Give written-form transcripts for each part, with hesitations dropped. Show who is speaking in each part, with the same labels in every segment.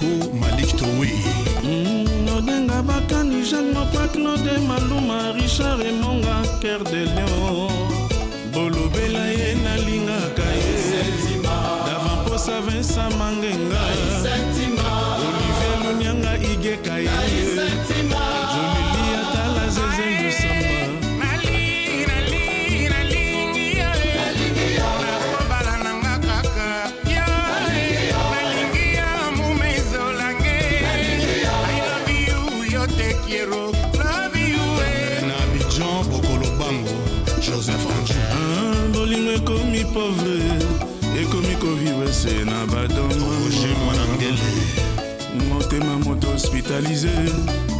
Speaker 1: Monaco, Malik Towe.
Speaker 2: Nodenga Bakani, Jean Mopra, Claude Maluma, Richard Emonga, Cœur de Lion. Bolobela Yena Linga Kaye. Davant Posa Vincent Mangenga. Olivier Lunyanga Ige Kaye. Jolili Atala Zeze Musamba.
Speaker 1: Joseph Anjou.
Speaker 2: Bolingo ekomi pauvre, ekomi koviwe se na badoma.
Speaker 1: Roger Mwanangele.
Speaker 2: Motema moto hospitalisé,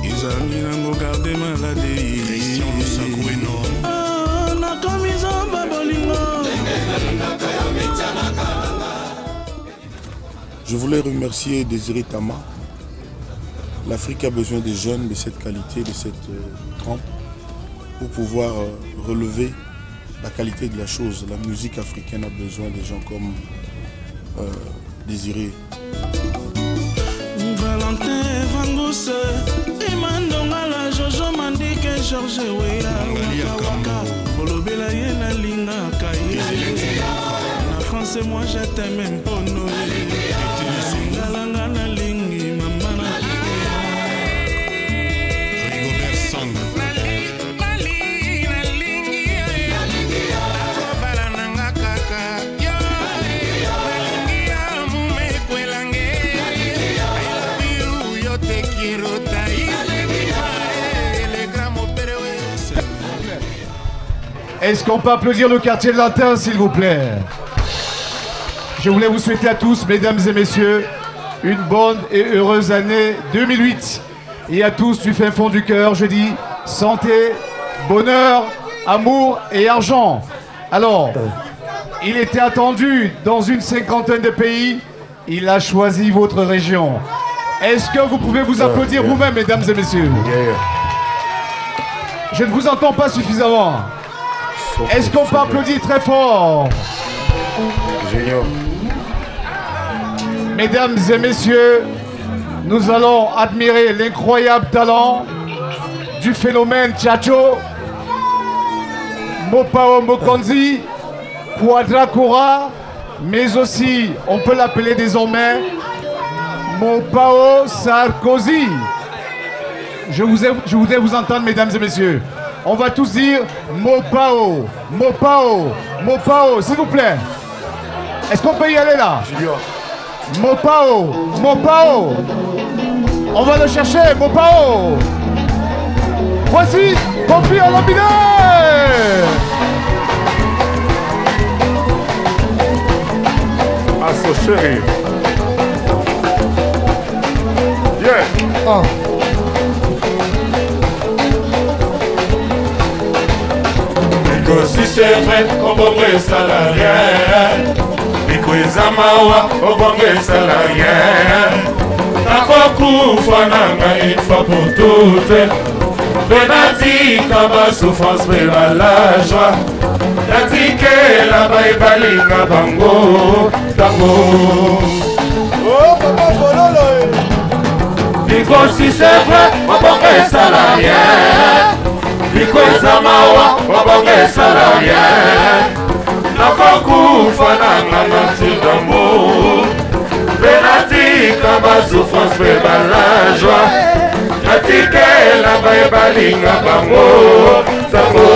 Speaker 2: izangi nango garde malade.
Speaker 1: Christian Lusakueno.
Speaker 2: Nakomi zomba bolingo.
Speaker 3: Je voulais remercier Désiré Tama. L'Afrique a besoin de jeunes de cette qualité, de cette trempe, pour pouvoir relever la qualité de la chose. La musique africaine a besoin de gens comme Désiré.
Speaker 2: Valentin Vangous, Emandonga la Jojo Mandike, Georges Weya, Waka, Bolobela Yena Linga Kaye. Na France, moi je t'aime Mpono. Singalanga na lingi mamana.
Speaker 1: Rigobert Sang.
Speaker 4: Est-ce qu'on peut applaudir le quartier de Lantin, s'il vous plaît? Je voulais vous souhaiter à tous, mesdames et messieurs, une bonne et heureuse année 2008. Et à tous, du fin fond du cœur, je dis santé, bonheur, amour et argent. Alors, il était attendu dans une 50aine de pays. Il a choisi votre région. Est-ce que vous pouvez vous applaudir vous-même, mesdames et messieurs? Je ne vous entends pas suffisamment. Est-ce qu'on peut applaudir très fort? Mesdames et messieurs, nous allons admirer l'incroyable talent du phénomène Tchatcho, Mopao Mokonzi, Quadrakura, mais aussi, on peut l'appeler désormais, Mopao Sarkozy. Je voudrais vous entendre, mesdames et messieurs. On va tous dire Mopao, Mopao, Mopao, s'il vous plaît. Est-ce qu'on peut y aller là? Mopao, Mopao. On va le chercher, Mopao. Voici Kofi Olomide.
Speaker 5: Ah, so chéri. Yeah.
Speaker 4: Oh.
Speaker 5: Si c'est vrai, on va salarié. Bikoza mawa, on va salarié. Nakoku fananga une fois pour toutes. Benati kaba souffrance bela la joie. Natike la baibalinga bango tango. Oh papa fololo. Biko si c'est vrai, on va salarié. Bikoza mawa, wabonge salarié. Nakoku fananga nati d'amour. Benati kaba souffrance beba la joie. Natike la baibalinga bango tango.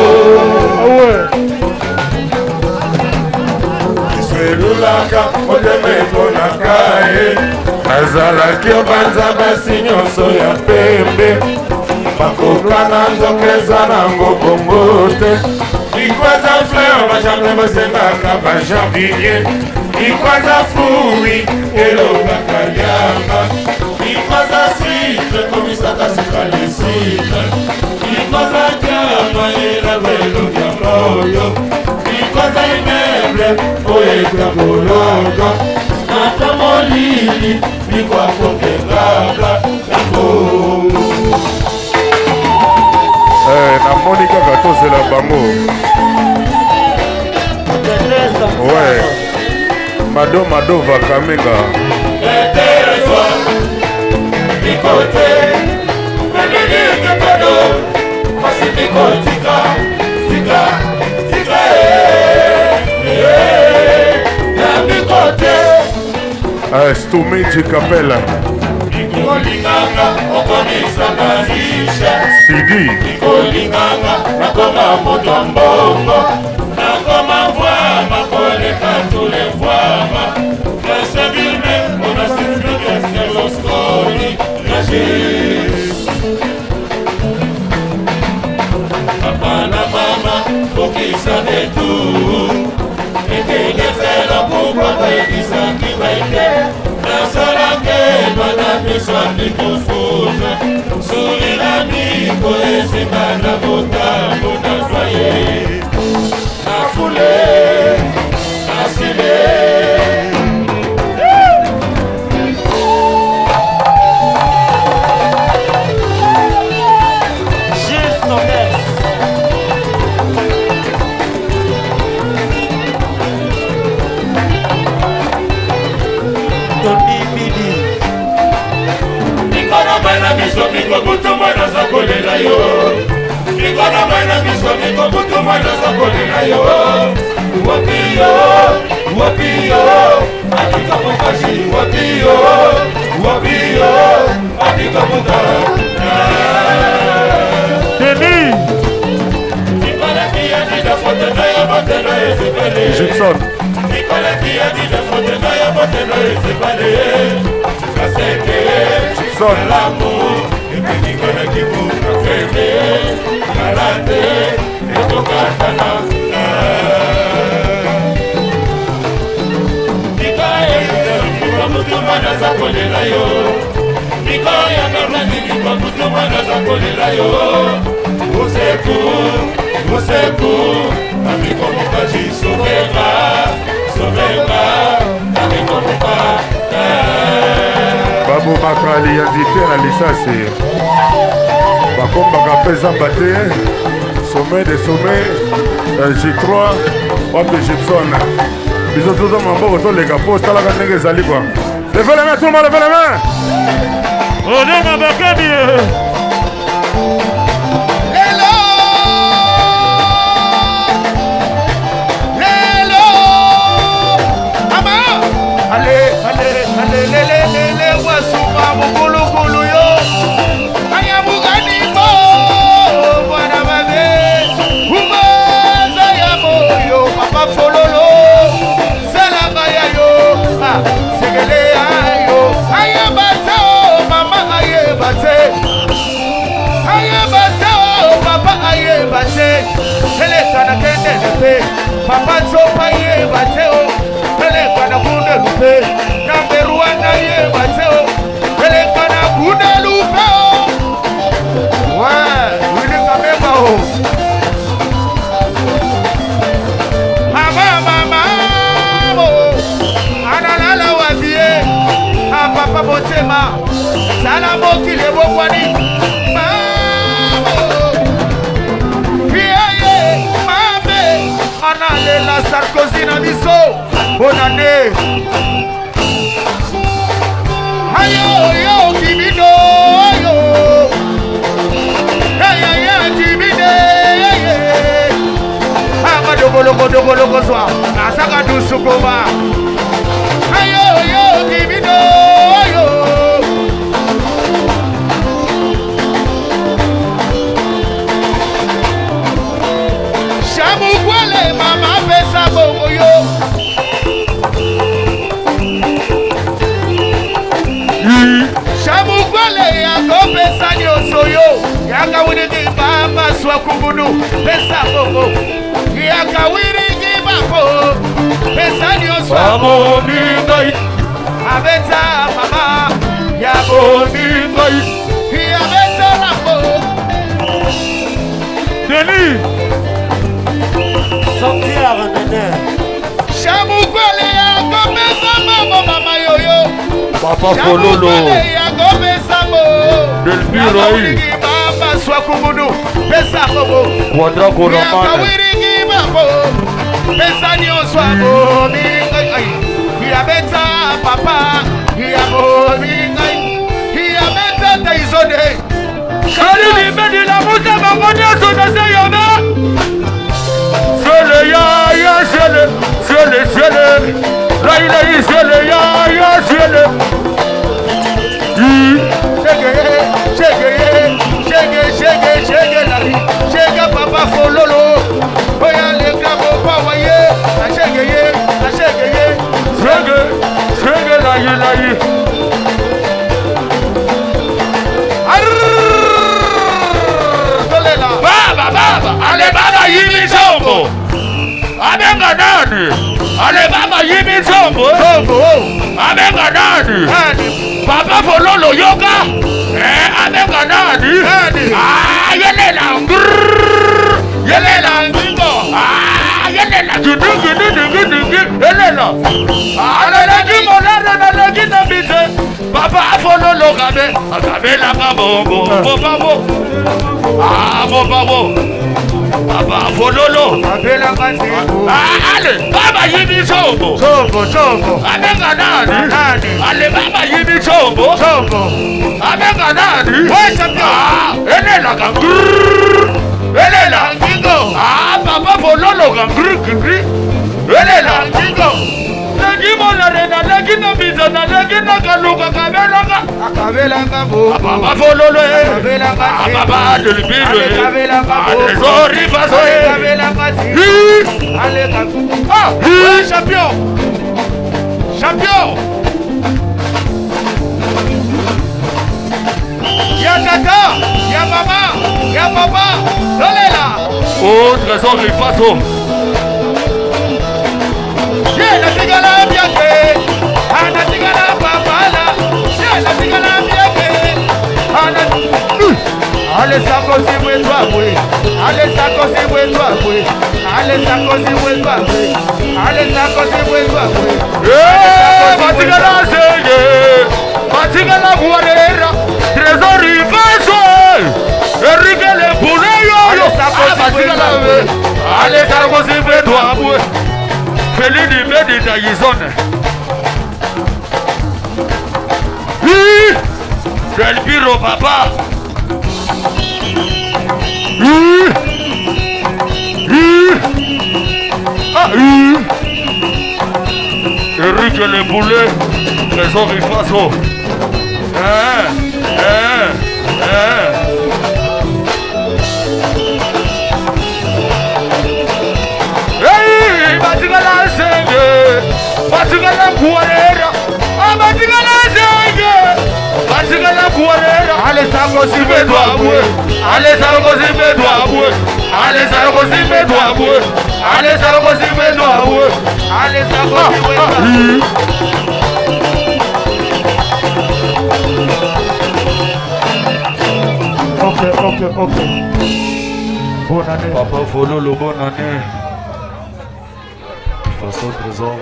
Speaker 5: Iselulaka, oteme konakae. Azalaki obanza basi nyonso ya pembe. Bakokana nzokeza nango bongo te. Ikwaza fleur bachambe basengaka bajanvier. Ikwaza fruit elobaka yamba. Ikwaza sucre komisaka sikali sucre. Ikwaza nyama elabelo ya moyo. Ikwaza imeble oeza bolongo. Ata molili bikwakokengaka tango.
Speaker 6: Na Monica Gatosela bango. Ouais. Mado Mado va Kamenga.
Speaker 5: bikote Emelingi kodo Masibiko tika Tika Tika Ya bikote
Speaker 6: Stumiji Kapela
Speaker 5: Nikolinganga Okomisa mazisha
Speaker 6: Sidi
Speaker 5: Nikolinganga Nakoma moto mbongo Nakoma vwama Koleka tule vwama Nashabime Ona sismike Selo skoli Rashis Papa na mama Fokisa vetu Ekele fela Mukwa Kwekisa kibaike Nasalake Bana Peswa Nikufuza Sulila Niko Esenga na Botambo na faye Nafule Nasile Gilles Sondes Tony Bidi Nikono mana miso miko butu mana sakolela yo Nikono mana miso miko butu mana sakolela yo Wapiyo, wapiyo Atika mukashi wapiyo Wapiyo, atika mukashi Denis Nikola kia nida fote na ya bote na ezepele
Speaker 6: Gibson
Speaker 5: Nikola kia nida fote na ya bote na ezepele Kaseke
Speaker 6: Gibson
Speaker 5: L'amour Epe Nikola kibu Kafeme Kalate Eto katana Nikola Nikola mutumana za kolela yo Nikola Nikola Nikola mutumana za kolela yo Useku Useku Amiko mukaji Sovema Sovema Amiko mukaji
Speaker 6: Babu Makali indiqué à l'issassi Bakombaka Pezamba te Sommet des sommets J3 Wapi Gibson Bisous tout le monde les capots Talaka ndenge ezali quoi Levez les mains tout le monde levez les mains
Speaker 5: Odema Bakami
Speaker 7: Papa Zopa ye bateo, pele kana kunde lupe, na Peruana ye bateo, pele kana kunde lupe. Ouais, wili kamema ho. Mama mama mo, analala wabie, papa botema, sala mokile bokwani. La Sarkozy na biso bonne année ayo yo kimido yo ya kimide ama dogo zwa nasaka dusukoma ayo yo kimido yo shamu kwale mama pesa bongo yo shamu kwale yako pesa nyoso yo yaka wirigi baba swa kubunu pesa bongo yaka wirigi bako pesa nyoso
Speaker 5: Amoni ngai
Speaker 7: abeta mama ya boni ngai ya beta lako
Speaker 5: Denis
Speaker 7: sortir nene shamu kwale yako pesa mama yoyo
Speaker 5: Papa Pololo
Speaker 7: Del
Speaker 5: Birai
Speaker 7: Baba Swakumudu Pesa Bobo
Speaker 5: Quadra Coromana
Speaker 7: Yakawirigi Babo Pesa Nyoswabo Yabeta Papa Yabo Yabeta Chega papa fololo, oya le kabo pawaye, achegeye,
Speaker 5: Chege la yi. Baba, ale baba yimi sombo. Abenga nani? Ale baba yimi sombo. Abenga nani? Papa fololo yoga. Abenga nani? Yelela ngingo. Yelela gidi. Yelela. Ale gimola na gina bite. Papa fololo gabe. Gabe la kabombo. Babo. Papa fololo.
Speaker 7: abela ngasiku.
Speaker 5: Ale baba yimi sombo. Abenga nani? Ale baba yimi sombo. Abenga nani? Elela ngingo. Papa fololo gangri. Elela ngingo. Legimola rena legina bizana legina kaluka kabelanga.
Speaker 7: Akabelanga bo.
Speaker 5: Papa fololo.
Speaker 7: Akabelanga.
Speaker 5: Papa delibirwe.
Speaker 7: Akabelanga bo.
Speaker 5: Sorry fasoe.
Speaker 7: Akabelanga. Allez, champion. Y'a tata, y'a maman, y'a papa, Lolela.
Speaker 5: Oh, trésor il faso.
Speaker 7: Y'a la tigala bien que, Ana tigala papala. Y'a la tigala bien que, Ana. Allez, ça cause moi toi, oui. Allez, ça cause moi toi, oui. Allez, ça cause moi toi, oui. Allez, ça cause moi toi, oui.
Speaker 5: Matigala seye, matigala guarera, trésor il faso. Enrique le puleyo.
Speaker 7: Allez, ça cause
Speaker 5: Allez, ça cause moi toi, oui. Felini medita yizone. Del biro papa. Enrique le poulet, trésor il faso. Batigala senge, batigala kuarera, batigala senge, batigala kuarera.
Speaker 7: Allez, ça cause moi toi, oui.
Speaker 5: Allez, ça cause moi toi, oui. Allez, ça cause moi toi, oui. Allez, ça cause moi toi, oui.
Speaker 7: Allez, ça cause moi toi. Ok. Bonne année.
Speaker 5: Papa fololo bonne année. Façon trésor.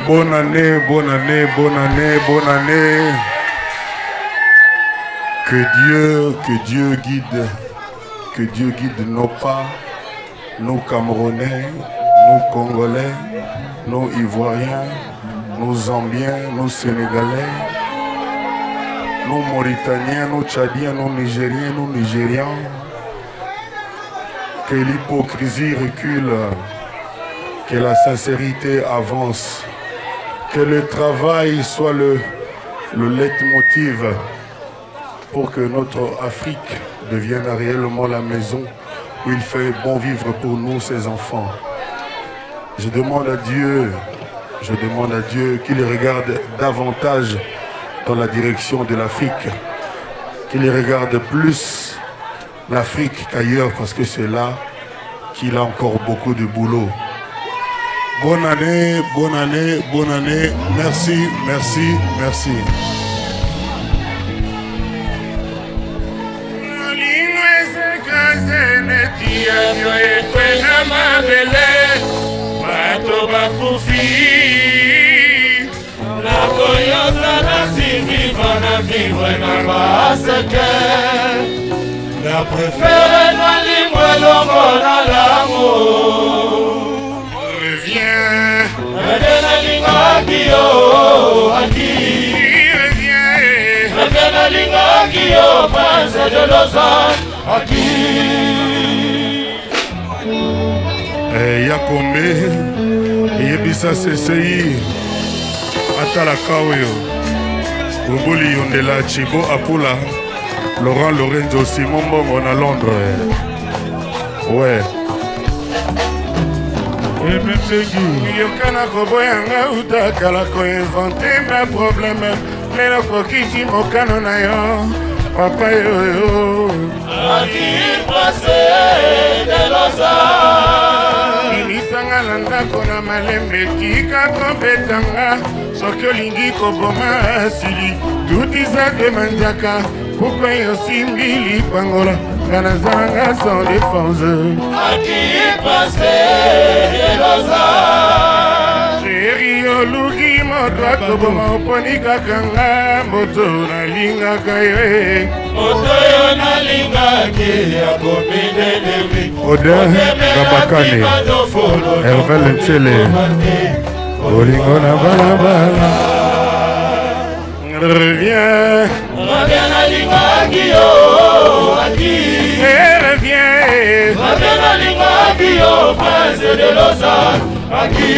Speaker 6: Bonne année. Que Dieu guide nos pas, nos Camerounais, nos Congolais, nos Ivoiriens, nos Zambiens, nos Sénégalais, nos Mauritaniens, nos Tchadiens, nos Nigériens, nos Nigérians. Que l'hypocrisie recule, que la sincérité avance, que le travail soit le leitmotiv pour que notre Afrique devienne réellement la maison où il fait bon vivre pour nous, ses enfants. Je demande à Dieu qu'il regarde davantage dans la direction de l'Afrique, qu'il regarde plus l'Afrique qu'ailleurs, parce que c'est là qu'il a encore beaucoup de boulot. Bonne année. Merci.
Speaker 5: La préférée na lingwe longo na l'amour.
Speaker 6: Reviens
Speaker 5: na lingwa kiyo aki. Reviens na lingwa kiyo Prince de Lausanne aki.
Speaker 6: Yakombe Yebisa CCI Atalaka Oyo Oboli Yondela Chibo Apula Laurent Lorenzo Simon Bongo à Londres. Ouais. Yokana koboyanga utakala ko inventer ma problème. Mais le kokisi mokano na yo. Papa yo.
Speaker 5: Aki passé de losa.
Speaker 6: Inisanga landa kona malembe tika kompetanga. Soki olingi koboma asili. Tuti za demandaka. Pourquoi yo simbili pangola. Kanazanga sans défense.
Speaker 5: Aki passé de losa.
Speaker 6: Chéri oluki moto akoboma oponi kakanga. Moto na linga kaye.
Speaker 5: Moto yo na linga ki akomide devi.
Speaker 6: Oda Gabakane Hervé Lentele Olingo na balabala. Reviens
Speaker 5: na linga ki yo aki.
Speaker 6: Reviens
Speaker 5: na linga ki yo prince de losa aki.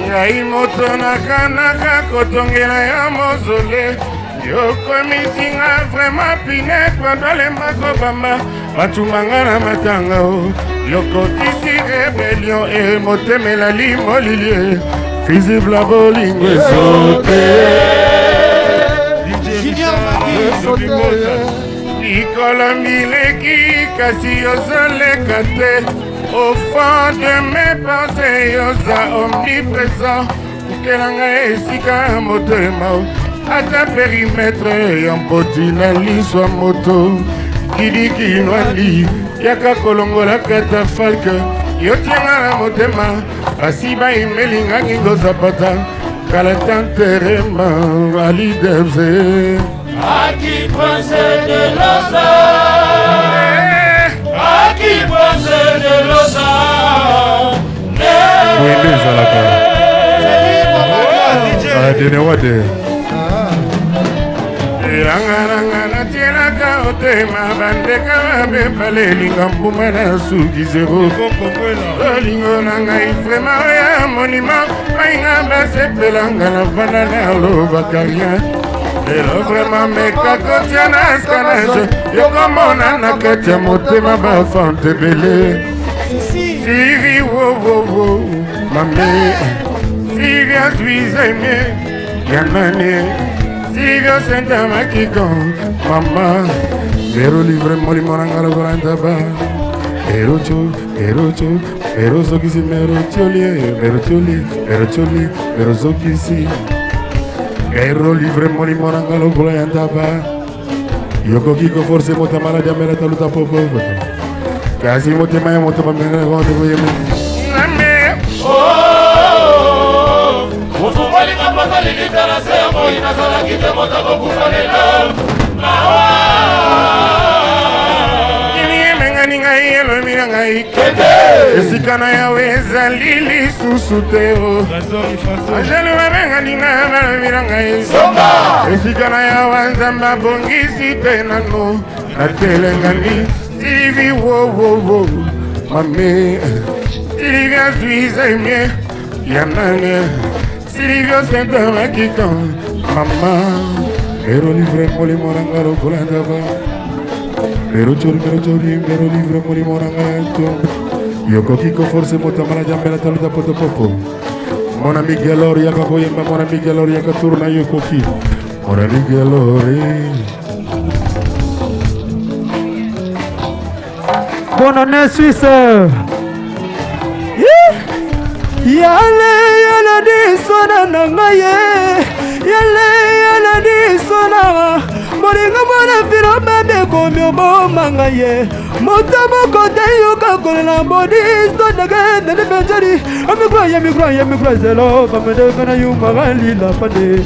Speaker 6: Ngai moto nakanaka kotongela ya mozole. Yokomisinga vraiment pinet pandalemba kobamba. Batumanga na matanga o. Yokotisi rebellion e motemela limolilie. Visible bolingo esote. Nikolo mileki kasi yozoleka te. Au fond de mes pensées, yoza omniprésent. Ukelanga esika motema. Ata périmètre yampoti na liswa moto. Kidiki nwali yaka kolongola kata falke. Yotianga na motema. Asiba imelinga ngingo zapata. Kalatanterema ali devze.
Speaker 5: Aki prince de losa. Aki prince de losa.
Speaker 6: Wende zalaka. Dene wade. Ranga na tielaka otema bandeka babe pale linga mbuma na suki zero. Lingo na ngai vraiment ya monument. Mainga basepelanga na vana na lobaka rien. Elo vraiment meka kotiana escanage. Yokomona na kati ya motema bafante bele. Sivi wo wo wo mame. Sivi a suis aimé Yanane. Sivi o senta makiko mama. Vero livre moli morangalo gorantaba. Erocho, erocho, erozo kisi merocholi, merocholi, merocholi, erozo kisi. Ero livre moli morangalo gorantaba. Yoko kiko forse mota malade amera taluta popo. Kasi mote maya mote pamene konde boyeme. Name.
Speaker 5: Mufumali kapata lilitara semo inazala kite mota kokufalela. Mawa.
Speaker 6: Esikana ya weza lili susuteo. Ajali wabenga ninga miranga isonga. Esikana ya wanzamba bongisi tena no. Natelengani Sylvie wo wo wo mame. Sylvie a suize mie yanane. Sylvie senta makiko mama. Ero livre moli morangaro kulandaba. Pero livre mori morangato. Yoko kiko forse mota mala jambela taluta poto popo. Mon ami Galori yaka koyemba, mon ami Galori yaka tourna yoko ki. Mon ami Galori.
Speaker 8: Bonne année Suisse. Yale yale di sona nangaye. Yale yale di sona. Moringa mwana firo bebe komyo bomanga ye. Motamo kote yoka kolela bodi stonage nene bejari. Amikra zelo famede kana yuma gali la pade.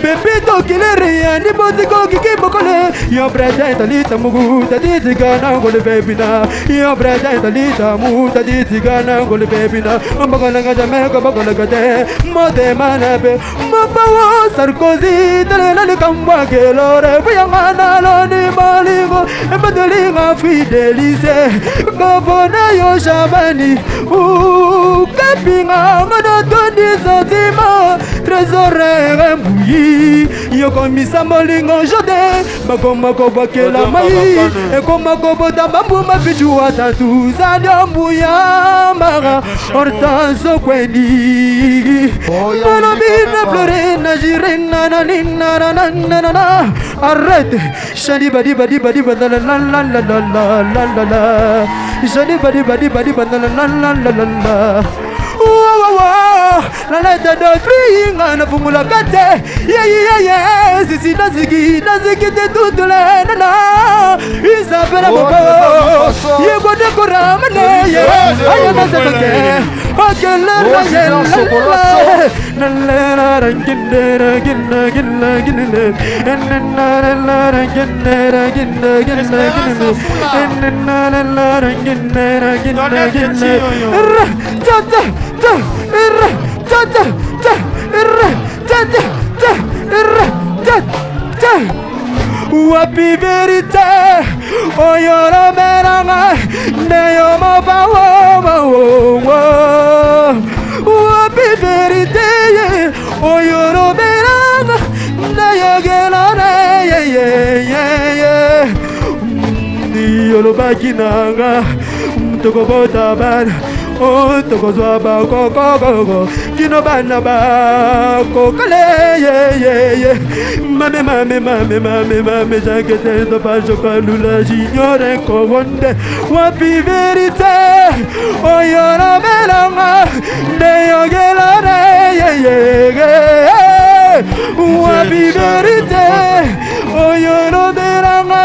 Speaker 8: Bebito kileria ni botiko kiki bokole. Yo brada talita mugu taditi gana gole bebina. Yo brada talita mu taditi gana gole bebina. Mbakala ngajame ko bakala gade. Mote manabe mabawa Sarkozy tele le kamba kelore. Buyangana lo ni malingo. Embadelinga fidelise. Kabona yo shabani. Kapinga ngana toni santima. Trésor mbouyi. Yo komisa molingo jode. Bakomako bakela mai. Ekomako bota bambu mapichu atatu. Zanyo mbuya mara. Hortense kweni. Malobine pleurer nagirer nanana. Arrête. Shani badi badi badi badi la la la la la la la. Shani badi badi badi badi la la la la la. La lettre de Tringa na fumula kate. Yeah. Sisi naziki de toutes les nana. Isabella Bobo. Ye go de koramane. Ayana seke. Akela Wapi verite, oyoro meranga, neyo mabawo. Wapi verite, oyoro meranga, neyo gelare. Yolo bakinanga, toko botaban. Oh, toko zwaba koko kino bana ba kokale mame jakete to pa chokalula j'ignore konde wapi verite oyora melanga ne yogelare wapi verite oyora melanga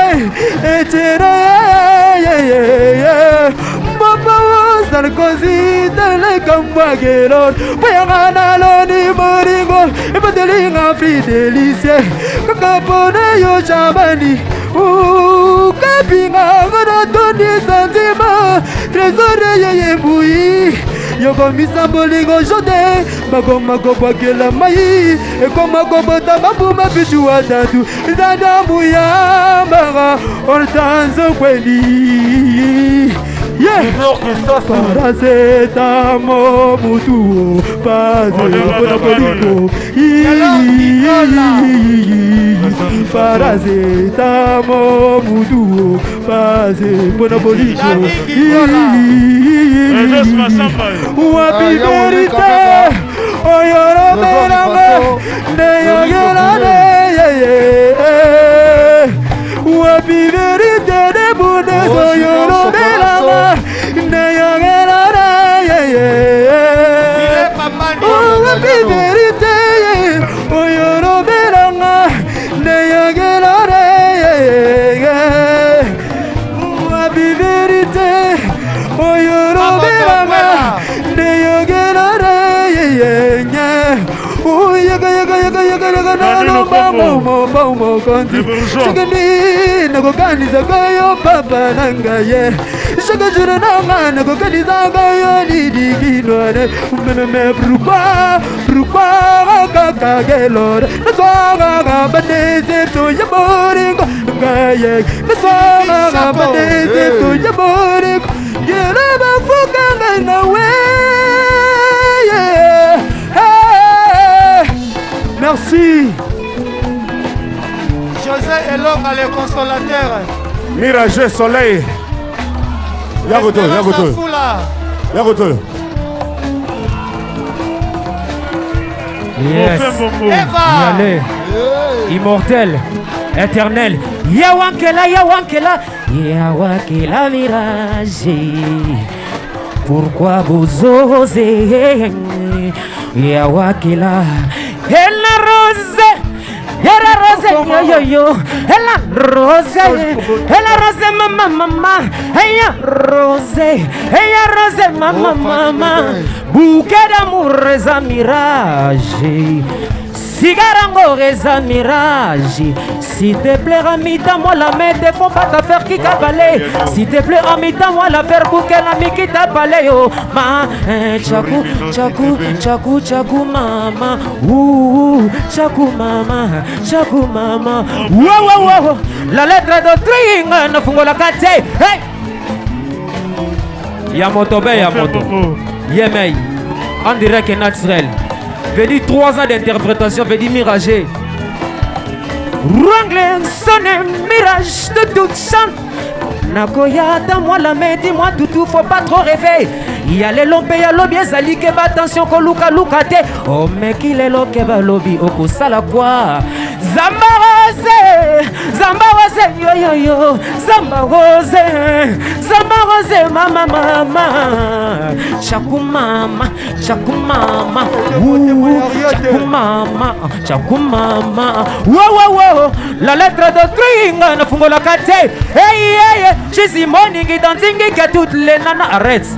Speaker 8: etera Sarkozy tele kamba gelor. Payangana lo ni moringo. Ebadelinga fidelise. Kakapone yo shabani. Kapinga ngana toni santima. Trésor ye mbouyi. Yo komisa bolingo jode. Mago bakela mai. Ekoma bota babu mabichu atatu. Zanda mbuya mara. Hortense kweni. Yeah, Paracetamo mutuo, Paracetamolico, Paracetamo mutuo, Paracetamolico, Wapi verite, oyoro meranga, neyogelane, wapi verite de bundes, oyoro meranga. Merci.
Speaker 7: José Elonga, le consolateur.
Speaker 6: Mirage Soleil. Yagoto.
Speaker 9: Yes. Eva. Immortel. Éternel. Yawankela. Yawakela Mirage. Pourquoi vous osez? Yawakela. Elle rose. Yo, elle rose, maman, rose, maman, bouquet d'amour et un mirage. Cigarango reza mirage. S'il te plaît, ramita-moi la main, te font pas t'affaire qui t'a balé. S'il te plaît, ramita-moi l'affaire pour qu'elle ami qui t'a balé. Oh, ma, tchakou, tchakou, tchakou, tchakou, mama. Ouh, tchakou, mama, tchakou, mama. Wow, wow, wow. La lettre de Tring, ne fungo la kate. Hey! Yamoto be, Yamoto. Yemei. En direct et naturel. Vedi 3 ans d'interprétation, vedi miragé. Ranglen sonne mirage de toute chante. Nakoya, donne-moi la main, dis-moi tout, faut pas trop rêver. Il y a les lompes, il y a l'obi, zali keba, attention, koluka, lukate. Oh, mais qu'il est lo keba, lobby, oko sala quoi. Zambarose, Zambarose, yo yo yo. Zambarose, Zambarose, mama, mama. Chakou mama, Chakou mama. Chakou mama, Chakou mama. Wow, wow, wow. La lettre de Tring, ne fungo la kate. Hey, hey, je suis morning, dancing, que toutes les nanas arrêtent.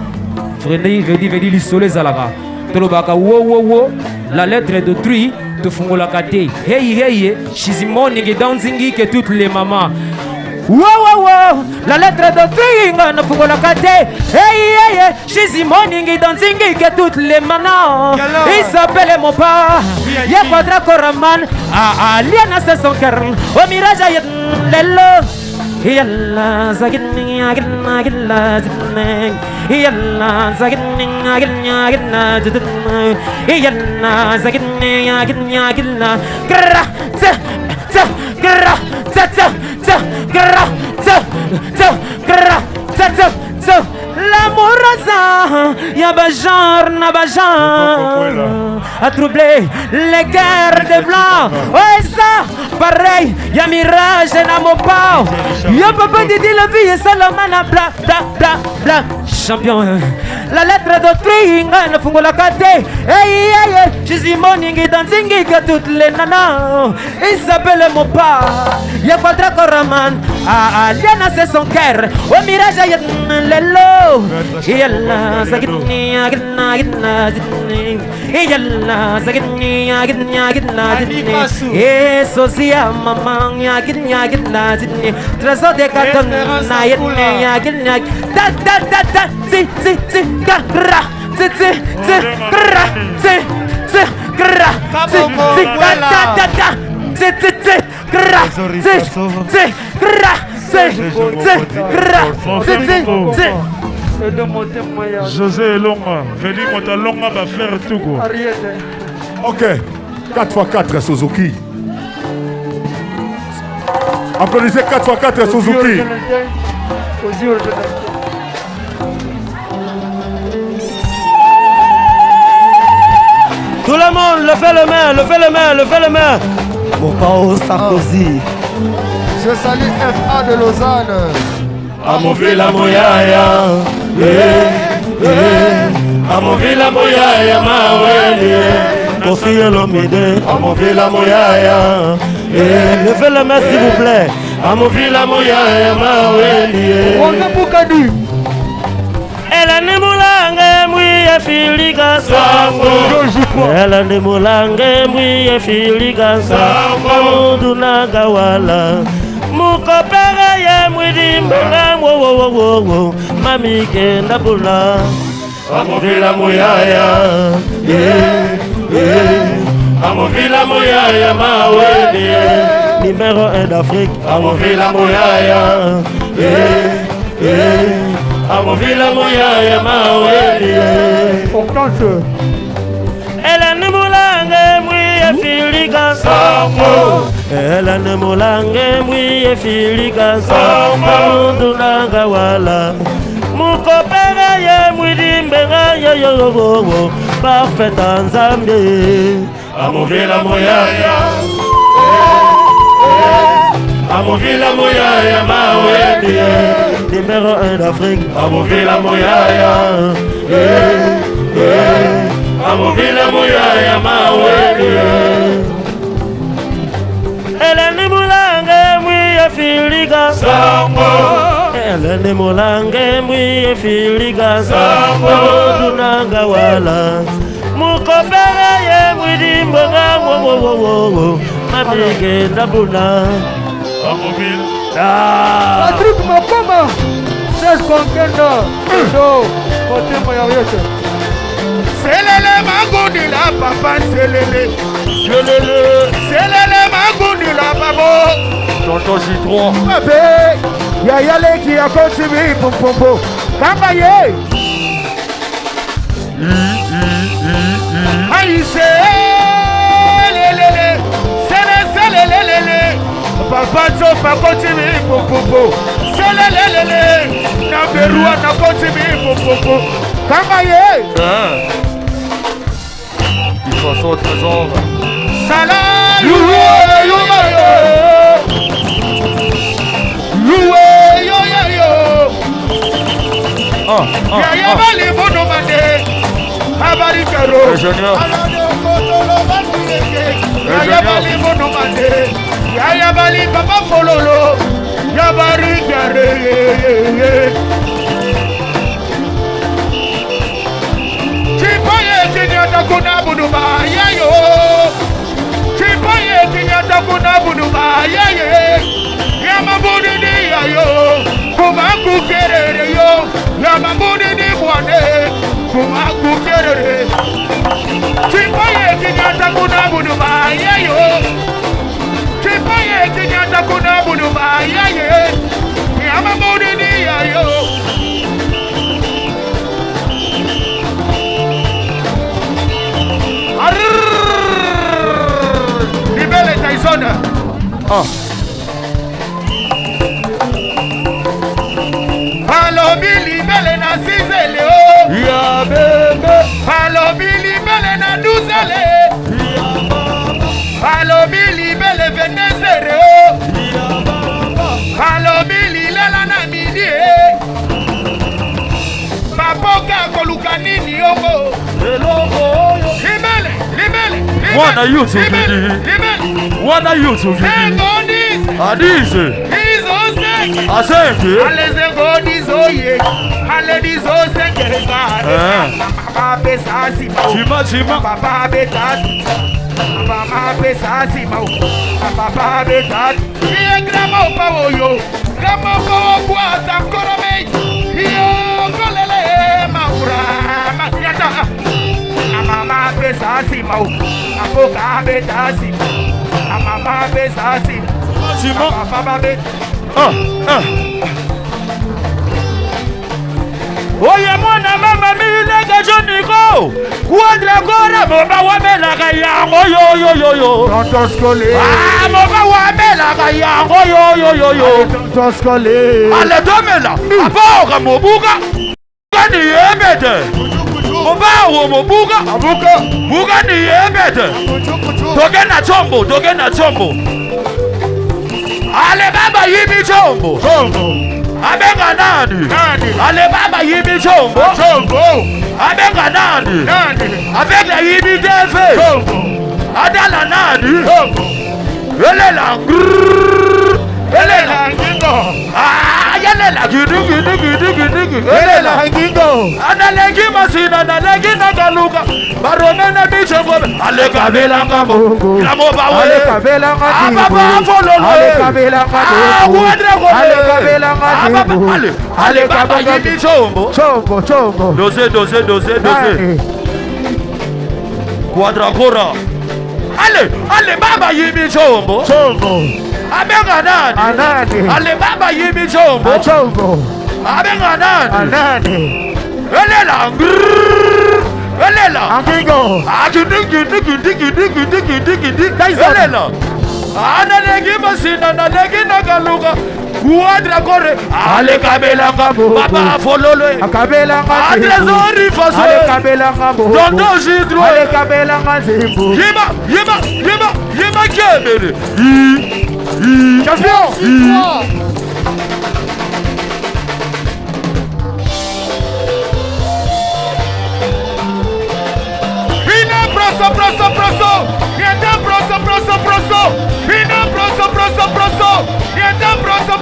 Speaker 9: Frédéric, vedi l'isolé Zalaga. Tolobaka, wow, wow, wow. La lettre de Tring. De fungola kate. Hey hey, she's morning dancing que toutes les mamans. Wow wow wow, la lettre de Tring ne fungola kate. Hey hey, she's morning dancing que toutes les mamans. Il s'appelle mon père. Ya quadra koraman. Ah Liana c'est son cœur. Au mirage y'a lelo. Yalla zagin yagna yalla zin. Yalla zagin yagna yagna zin. Yalla zagin yagna yagna. Gra za za gra za za za gra za za gra za za za. L'amoureuse, y'a bajar, n'a bajar, a troublé les guerres des blancs. Ouais, ça, pareil, y'a mirage et n'a mon pas. Y'a papa Didi la vie et Salomana, bla bla bla bla. Champion, la lettre de Tring, ne fungo la kate. Hey, hey, hey, je suis morning et dancing que toutes les nanas. Il s'appelle mon pas. Y'a quadra koraman, ah, Liana c'est son cœur. Au mirage, y'a lelo. Yalla zagni agna agna zini. Yalla zagni agna agna zini. Eh sosia mama agna agna zini. Trésor de carton na yenya agna. Da da da da si si si gra si si si gra si si gra si si da da da da si si si gra si si gra si si gra si si si.
Speaker 5: José Longa, Veli Mota Longa va faire tout quoi.
Speaker 6: Ok, 4x4 Suzuki. Applaudissez 4x4 Suzuki.
Speaker 8: Tout le monde, levez les mains, levez les mains, levez les mains. Mon pao Sarkozy.
Speaker 7: Je salue FA de Lausanne.
Speaker 5: Amovila moyaya, amovila moyaya maweli,
Speaker 8: Kofi Olomide.
Speaker 5: amovila moyaya,
Speaker 8: Levez les mains s'il vous plaît.
Speaker 5: amovila moyaya maweli.
Speaker 7: Wangabukadu.
Speaker 8: Elane mulange mwiye filika sango. Elane mulange mwiye filika sango. Dunaga wala. Mukopere ye mwidi mbele wo wo wo wo wo. Mami kenda bula.
Speaker 5: Amovila moyaya, amovila moyaya maweli,
Speaker 8: Numéro 1 d'Afrique.
Speaker 5: amovila moyaya, amovila moyaya maweli.
Speaker 7: Hortense.
Speaker 8: Elane mulange mwiye filika sango. Elane mulange mwiye filika sango. Dunaga wala. Mukopere ye mwidi mbele yo yo yo yo. Parfait en Zambie.
Speaker 5: Amovila moyaya, amovila moyaya maweli,
Speaker 8: Numéro 1 d'Afrique.
Speaker 5: amovila moyaya, amovila moyaya maweli.
Speaker 8: Elane mulange mwiye filika
Speaker 5: Sango,
Speaker 8: Elane mulange mwiye filika sango. Dunaga wala.
Speaker 10: Mukopere ye mwidi mboga wo Mabike tabuna
Speaker 7: Patrick Makoma 16 Konkenda Ndo Côté Moyariete
Speaker 5: Selele Magoudi la papa Selele Selele Magoudi la babo
Speaker 10: Tonton Citron
Speaker 7: Bébé Yaya Leki a continué pour Popo Kambaye
Speaker 5: Aïe Selele Papa Jofa continue pour Popo Selele Naberua na continue pour Popo Kambaye
Speaker 10: Il faut son trésor
Speaker 5: Salam Yaya bali bono mande Abari karo Yaya bali bono mande Yaya bali papa fololo Yabari kare Chipaye kinyata kuna bunuma yayo Chipaye kinyata kuna bunuma yaye Yamabudi ni yayo Kumaku kerere yo Yamabudi ni mwane Kumaku kerere Chipaye kinyata kuna bunuma yayo Chipaye kinyata kuna bunuma yaye Yamabudi ni yayo Libele Tyson. Alobi libele na sizele o.
Speaker 10: Ya bebe.
Speaker 5: Alobi libele na duzele. Alobi libele venezere o. Alobi lilela na midi e. Papoka koluka nini yongo. Libele.
Speaker 10: Wana YouTube gidi. Wana YouTube gidi. Adize. Asenke.
Speaker 5: Aleze godizo ye. Ale dizo senkereza. Papa pesa si mau.
Speaker 10: Chima.
Speaker 5: Papa betasi. Mama pesa si mau. Papa betasi. Iye grama opawo yo. Grama opawo buata korome. Iyo kolele maura. Makiata. Mama pesa si mau. Apoka betasi. Mama pesa si.
Speaker 10: Chima.
Speaker 5: Papa betasi.
Speaker 10: Oye mwana mama milega joniko Kuadra gora moba wamela kayango yo
Speaker 7: Tonton Skole
Speaker 10: moba wamela kayango yo
Speaker 7: Tonton Skole
Speaker 10: Ale domela Apoka mobuga Gani yebete Moba mobuga Buga ni yebete Toge na chombo Ale baba yibi chombo Abenga nani? Ale baba yibi chombo Abenga nani? Abenga yibi tefe Adala nani? Elela ngingo Yelela gidu Elela
Speaker 7: ngingo
Speaker 10: Analengi masina Analengi nagaluka Baromena bichombo Ale kabela ngambo Lamo bawe
Speaker 7: Ale kabela ngadibu
Speaker 10: Ababa fololo
Speaker 7: Ale kabela ngadibu Ale kabela ngadibu
Speaker 10: Ale baba yibi chombo
Speaker 7: Chombo
Speaker 10: Dose Quadragora Ale baba yibi chombo Abenga nani?
Speaker 7: Anani
Speaker 10: Ale baba yibi chombo Abenga nani? Elela
Speaker 7: Angingo
Speaker 10: Elela Analengi masina Analengi nagaluka Kuadra kore Ale kabela ngambo Baba fololo
Speaker 7: Akabela ngadibu
Speaker 10: Adrezori faso
Speaker 7: Ale kabela ngambo
Speaker 10: Tonton Citron
Speaker 7: Ale kabela ngadibu
Speaker 10: Yema kemere
Speaker 7: Champion
Speaker 5: Proso Viens proso Vina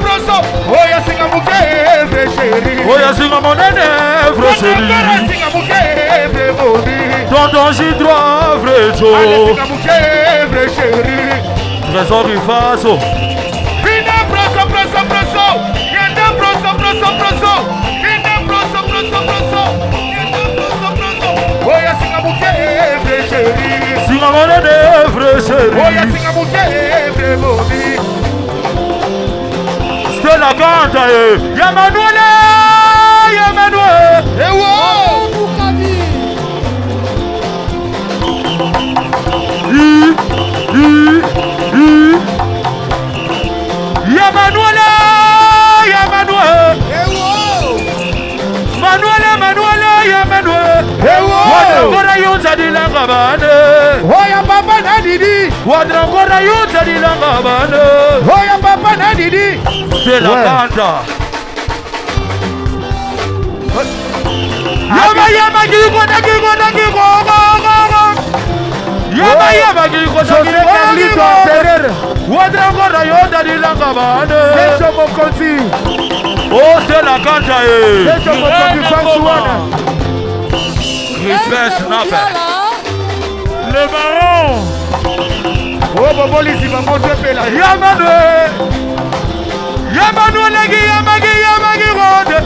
Speaker 5: proso Oya singa mukeve chéri
Speaker 10: Oya singa monene Singa
Speaker 5: mukeve bobi
Speaker 10: Tonton Citron Echo.
Speaker 7: Allez, Singamouké, vrai chéri.
Speaker 10: Trésor Ifaso.
Speaker 7: Vina broso, broso, broso. Yenda broso, broso, broso. Vina broso, broso, broso. Yenda broso, broso. Oya Singamouké, vrai chéri.
Speaker 10: Singamouké, vrai chéri.
Speaker 7: Oya Singamouké, vrai moni.
Speaker 10: Stella Kanta, Yamanuele, Yamanuele.
Speaker 7: Ewo.
Speaker 10: Yamanuele, Yamanuele. Manuele, Manuele, Yamanuele. Wadra yuta di langabane.
Speaker 7: Oya papa na didi.
Speaker 10: Wadra yuta di langabane.
Speaker 7: Oya papa na didi.
Speaker 10: Stella Kanta. Yama yama gigo na gigo na gigo. Yama yama gigo na gigo. Wadra yuta di langabane.
Speaker 7: C'est mon conti.
Speaker 10: Oh, Stella Kanta.
Speaker 7: C'est mon conti François.
Speaker 10: Respect Snapper.
Speaker 7: Le baron. Oh, Bobo Lisi, maman, je fais la.
Speaker 10: Yamanuele. Yamanuele, Yamagi, Rode.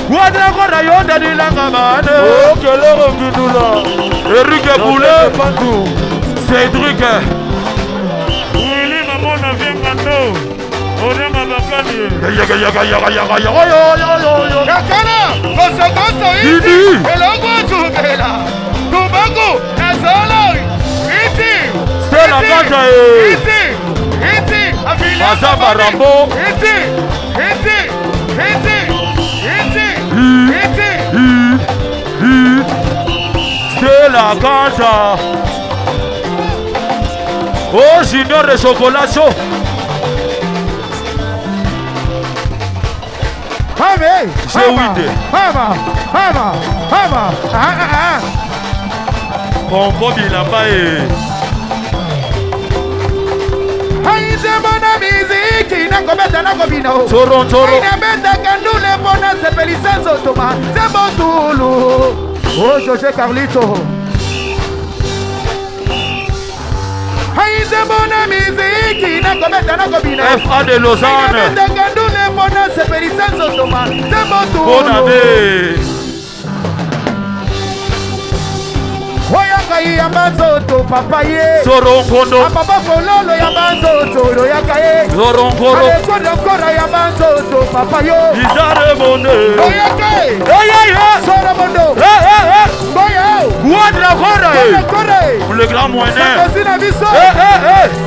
Speaker 10: Wadra yuta di langabane.
Speaker 5: Oh, quelle heure que nous là.
Speaker 10: Eric Boulet. Cédric.
Speaker 5: Willy, maman, on a vu un canot. On est ma bacanie.
Speaker 7: Kakana, Goso, Iti, Elongo, Tubela, Tubago, Nazoloi, Iti,
Speaker 10: Stella Kanta,
Speaker 7: Iti, Afila,
Speaker 10: Azaba Rambo,
Speaker 7: Iti,
Speaker 10: Stella Kanta. Oh, Junior de chocolat chaud. J'ai ouïté. Pompo bilamba e.
Speaker 7: Aize mona miziki nakobeta nakobina o.
Speaker 10: Toro.
Speaker 7: Inabeta kandule pona sepelisa nzotoma Zebotulu. Oh José Carlito. Aize mona miziki nakobeta nakobina.
Speaker 10: FA de Lausanne.
Speaker 7: Inabeta kandule pona sepelisa nzotoma Zebotulu.
Speaker 10: Bonne année.
Speaker 7: Oyaka yamba nzoto papa ye.
Speaker 10: Soronkondo.
Speaker 7: Papa kololo yamba nzoto oyaka ye.
Speaker 10: Soronkoro.
Speaker 7: Alekora yamba nzoto papa yo.
Speaker 10: Izare bonde.
Speaker 7: Oyaka ye. Soromondo. Boyo.
Speaker 10: Wadra kora e. Le grand moyen.
Speaker 7: Sakosina biso.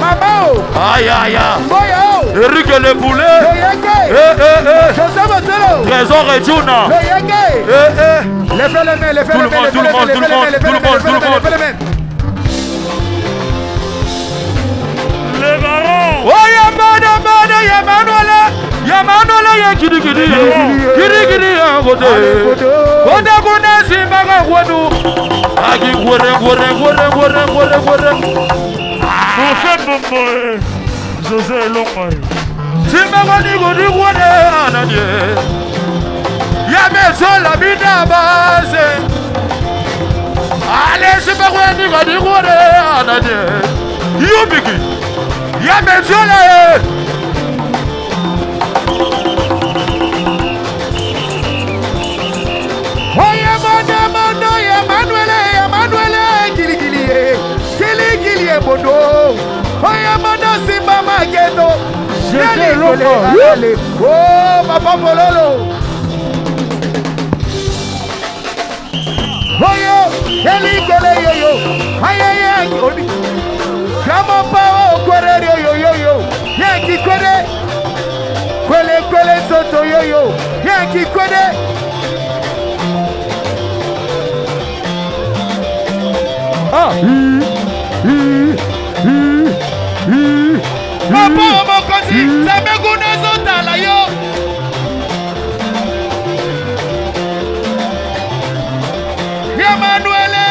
Speaker 7: Mamao.
Speaker 10: Aïe.
Speaker 7: Boyo.
Speaker 10: Eric Le Boulet.
Speaker 7: Oyaka ye. José Botelo.
Speaker 10: Trésor et Juna.
Speaker 7: Oyaka ye. Levez les mains, levez les mains, levez les mains.
Speaker 5: Le baron.
Speaker 10: Oh, Yamanuele, Kiri, côté. Côté, Simbaga, Wadu. Agi, Gore.
Speaker 5: Mon chef Bombo. José Longoy.
Speaker 10: Simbaga, Nigori, Gore, Anadie. Yameso la vida base. Allez, Simbaga, Nigori, Gore, Anadie. Yubiki. Yameso la.
Speaker 7: Kili bodo. Oya mono simba mageto.
Speaker 5: J'étais loco.
Speaker 7: Oh, papa Pololo. Oyo, kele yo. Ayaya, oni. Kama pawo kwere yo. Yanki kwere. Kwele soto yo. Yanki kwere. Papa mokozi, sabeguna zotala yo. Yamanuele.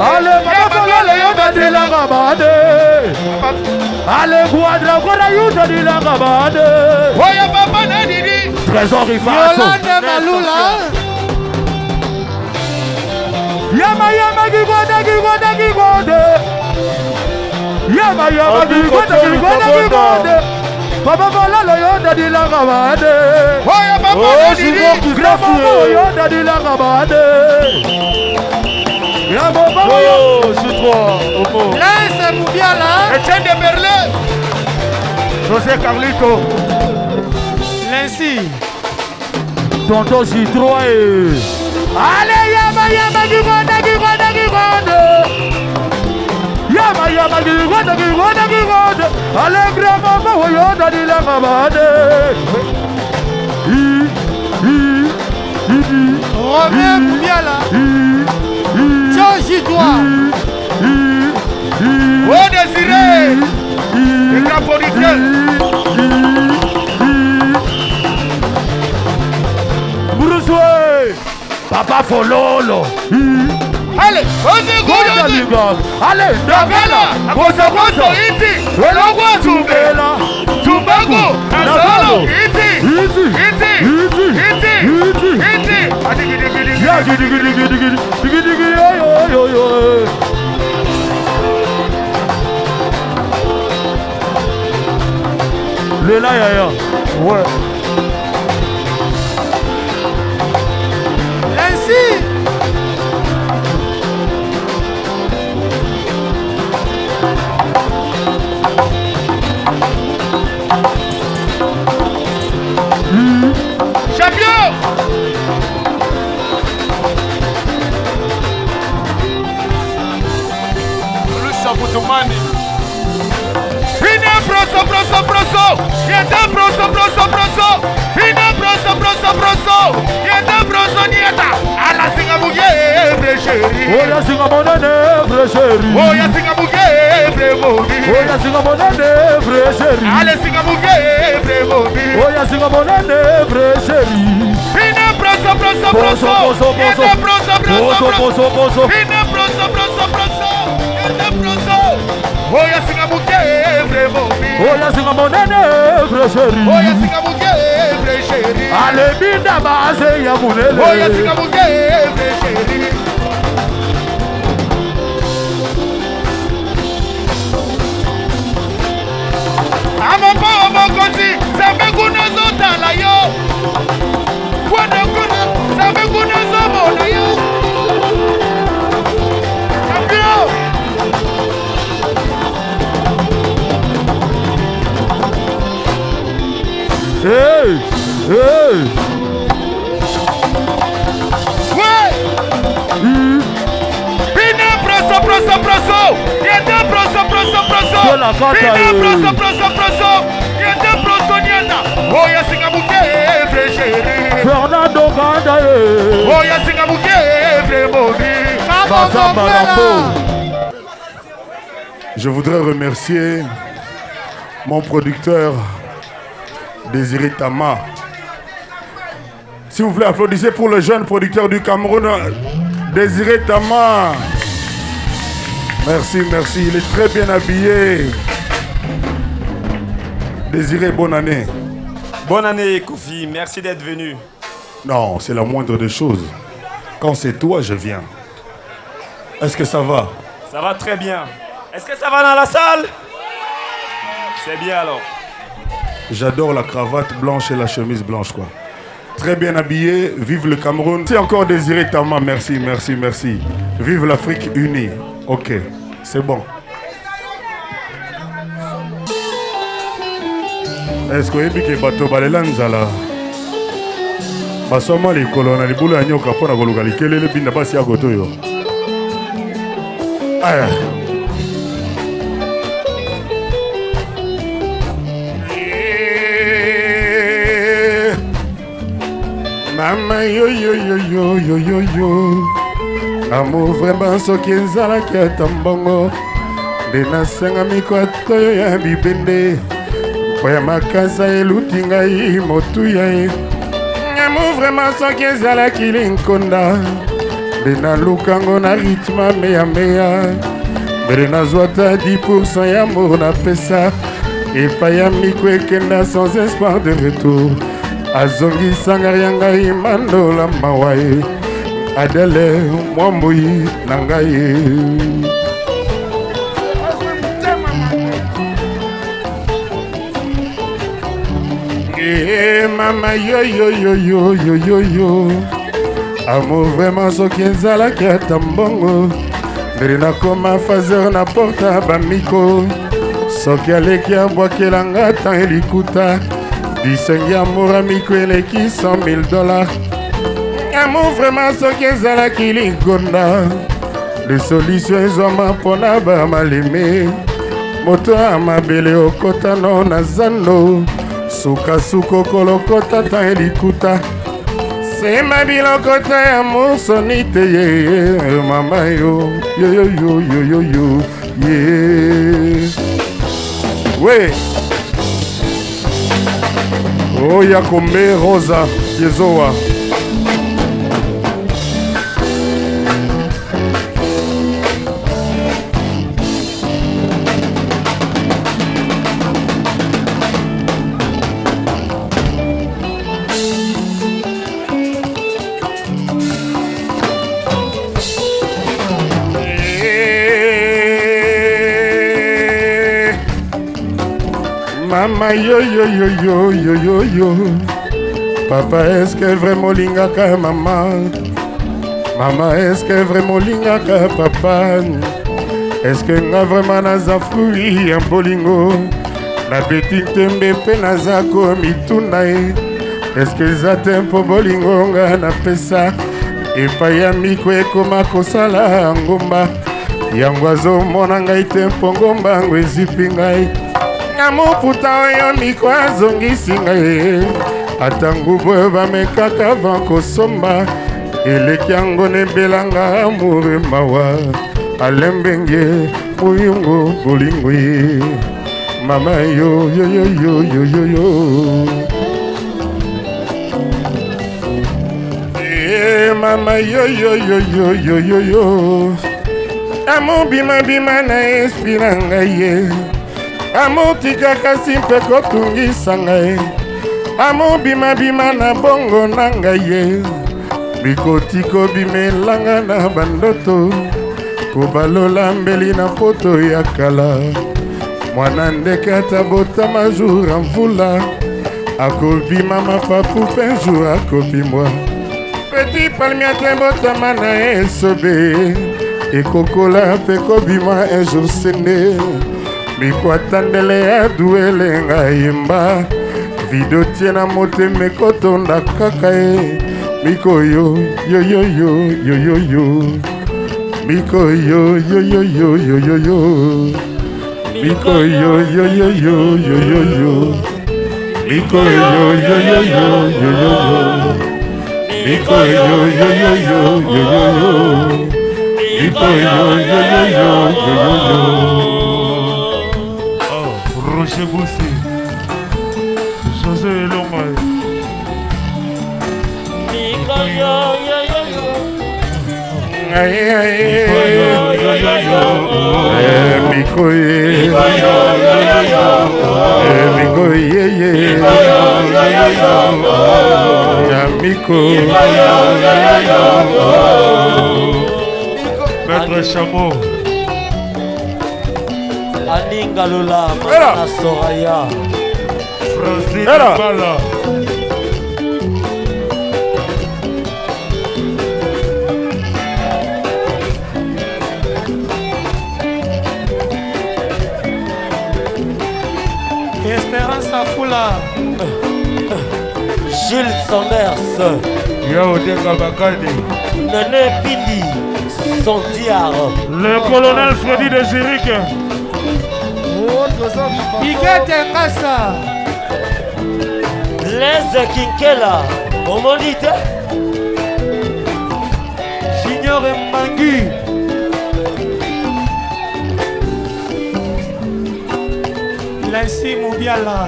Speaker 10: Ale Mafolole yoda dilanga bade. Ale Guadra kora yuda dilanga bade.
Speaker 7: Oya papa na didi.
Speaker 10: Trésor Ifaso.
Speaker 8: Yolande Malula.
Speaker 7: Yama yama gigonde gigonde gigonde. Yama yama gigonde gigonde gigonde. Papa vola lo yonda di la gabade. Oya papa di grabo yonda di la gabade. Grabo papa yo sur 3. Là c'est Moubiala. Etienne de Berlin. José Carlito. Lincy. Tonton Citroën. Allez yama yama gigonde gigonde gigonde. Yama yama gigonde gigonde gigonde. Allez grabo papa yonda di la gabade. Romain Moubiala. Change-toi. Oh Désiré. Le grand producteur. Bruce Papa Fololo. Allez, allez, Davela, Kosokoso, Iti, Welogwa Tumbela, Tumbago, Azalo, Iti, le là, ouais. Ainsi. Champion. Lucha Butumani. Fina proso. Yenda proso. Fina proso. Yenda proso nieta. Ala singa muge chéri. Oya singa monene chéri. Oya singa muge mobi. Oya singa monene chéri. Ale singa muge mobi. Oya singa monene chéri. Fina proso. Yenda proso. Fina proso. Yenda proso. Oya singa muge mobi. Oya singa monene chéri. Oya singa muge chéri. Ale binda base ya munele. Oya singa muge chéri. Amoko omokoti, sabe kunazo tala yo. Kuna, sabe kunazo mona yo. Champion. Hey. Ouais. Pina proso. Yenda proso. Pina proso. Yenda proso nienda. Oya singa muke chéri. Fernando Gandaye. Oya singa muke mobi.
Speaker 6: Je voudrais remercier mon producteur Désiré Tama. S'il vous plaît, applaudissez pour le jeune producteur du Cameroun, Désiré Tama. Merci. Il est très bien habillé. Désiré, bonne année.
Speaker 11: Bonne année, Kofi. Merci d'être venu.
Speaker 6: Non, c'est la moindre des choses. Quand c'est toi, je viens. Est-ce que ça va?
Speaker 11: Ça va très bien. Est-ce que ça va dans la salle? C'est bien alors.
Speaker 6: J'adore la cravate blanche et la chemise blanche, quoi. Très bien habillé, vive le Cameroun. C'est encore Désiré Tama, merci. Vive l'Afrique unie. Ok, c'est bon. Est-ce que vous avez dit bateau balelanzala? Basoma les colons, les boules à nyoka pour la golugali, quel est le bin basi à gotoyo? Mama yo amour vraiment soki ezalaki ata mbongo nde nasengami kwato yo ya bibende po ya makasa eluti ngai motuya ye amour vraiment soki ezalaki linkonda nde nalukango na rythme meya mbele nazwa ata 10% ya amour napesa epai ya miko ekenda sans espoir de retour azongisanga ya ngai mandola mawa ye Adele Mwambui Nangaye. Mama yo yo yo yo yo yo yo. Amour vraiment soki ezalaki ata mbongo ndiri nakoma fazer na porta bamiko soki aleki abwakelanga tan elikuta disengi amour amiko eleki $100,000. Amour vraiment soki ezalaki ligonda de solution ezwama mpona bamaleme moto ya mabele okotano na zando sukasuka okolokota tan elikuta sema bilokota ya mosoni te ye mama yo yo yo yo yo yo yo ye we oya kombe rosa yezowa Mama yo yo yo yo yo yo yo. Papa est-ce que vraiment lingaka maman? Maman est-ce que vraiment lingaka papa? Est-ce que nga vraiment naza fruit ya bolingo? Na petit tembe pe naza komituna e. Est-ce que za tempo bolingo nga na pesa? Epai ya miko ekoma kosala ngomba. Yango azomona ngai tempo ngomba ngo ezipi ngai. Namoputa oyo miko azongisi ngai ata ngubu bamekaka vankosomba eleki yango nebelanga amour mawa alembenge muyungu bolingo ye mama yo yo yo yo yo yo yo mama yo yo yo yo yo yo yo amour bima bima na espira ngai ye amour tikaka simpe kotungisa ngai amour bima bima na bongo na ngai ye bikotiko bimelanga na bandoto kobalola mbeli na poto ya kala mwana ndeke atabotama jour ya mvula akobima mapapu mpe jour akobimwa petit palmiate botama na esobe ekokola mpe kobima un jour sene mikwatandele ya duele ngayemba video tie na motema ekotonda kaka e miko yo yo yo yo yo yo yo miko yo yo yo yo yo yo yo miko yo yo yo yo yo yo yo miko yo yo yo yo yo yo yo miko yo yo yo yo yo yo yo miko yo yo yo yo yo yo
Speaker 2: Roger Boussi, José Elonga.
Speaker 11: Miko yo yo yo yo.
Speaker 6: Aye aye. Miko ye. Miko ye ye. Miko.
Speaker 2: Maître Chameau.
Speaker 11: Aninga Lula, Mana Soraya,
Speaker 2: Francine Bala.
Speaker 10: Espérance Afula,
Speaker 11: Gilles Sanders,
Speaker 2: Yao Denga Bakadi,
Speaker 11: Nene Pindi, Sondiar,
Speaker 2: le colonel Freddy de Zurich.
Speaker 10: Igete Kassa,
Speaker 11: Les Kinkela, Omonite,
Speaker 10: Junior Mbangu, Lancy Moubiala,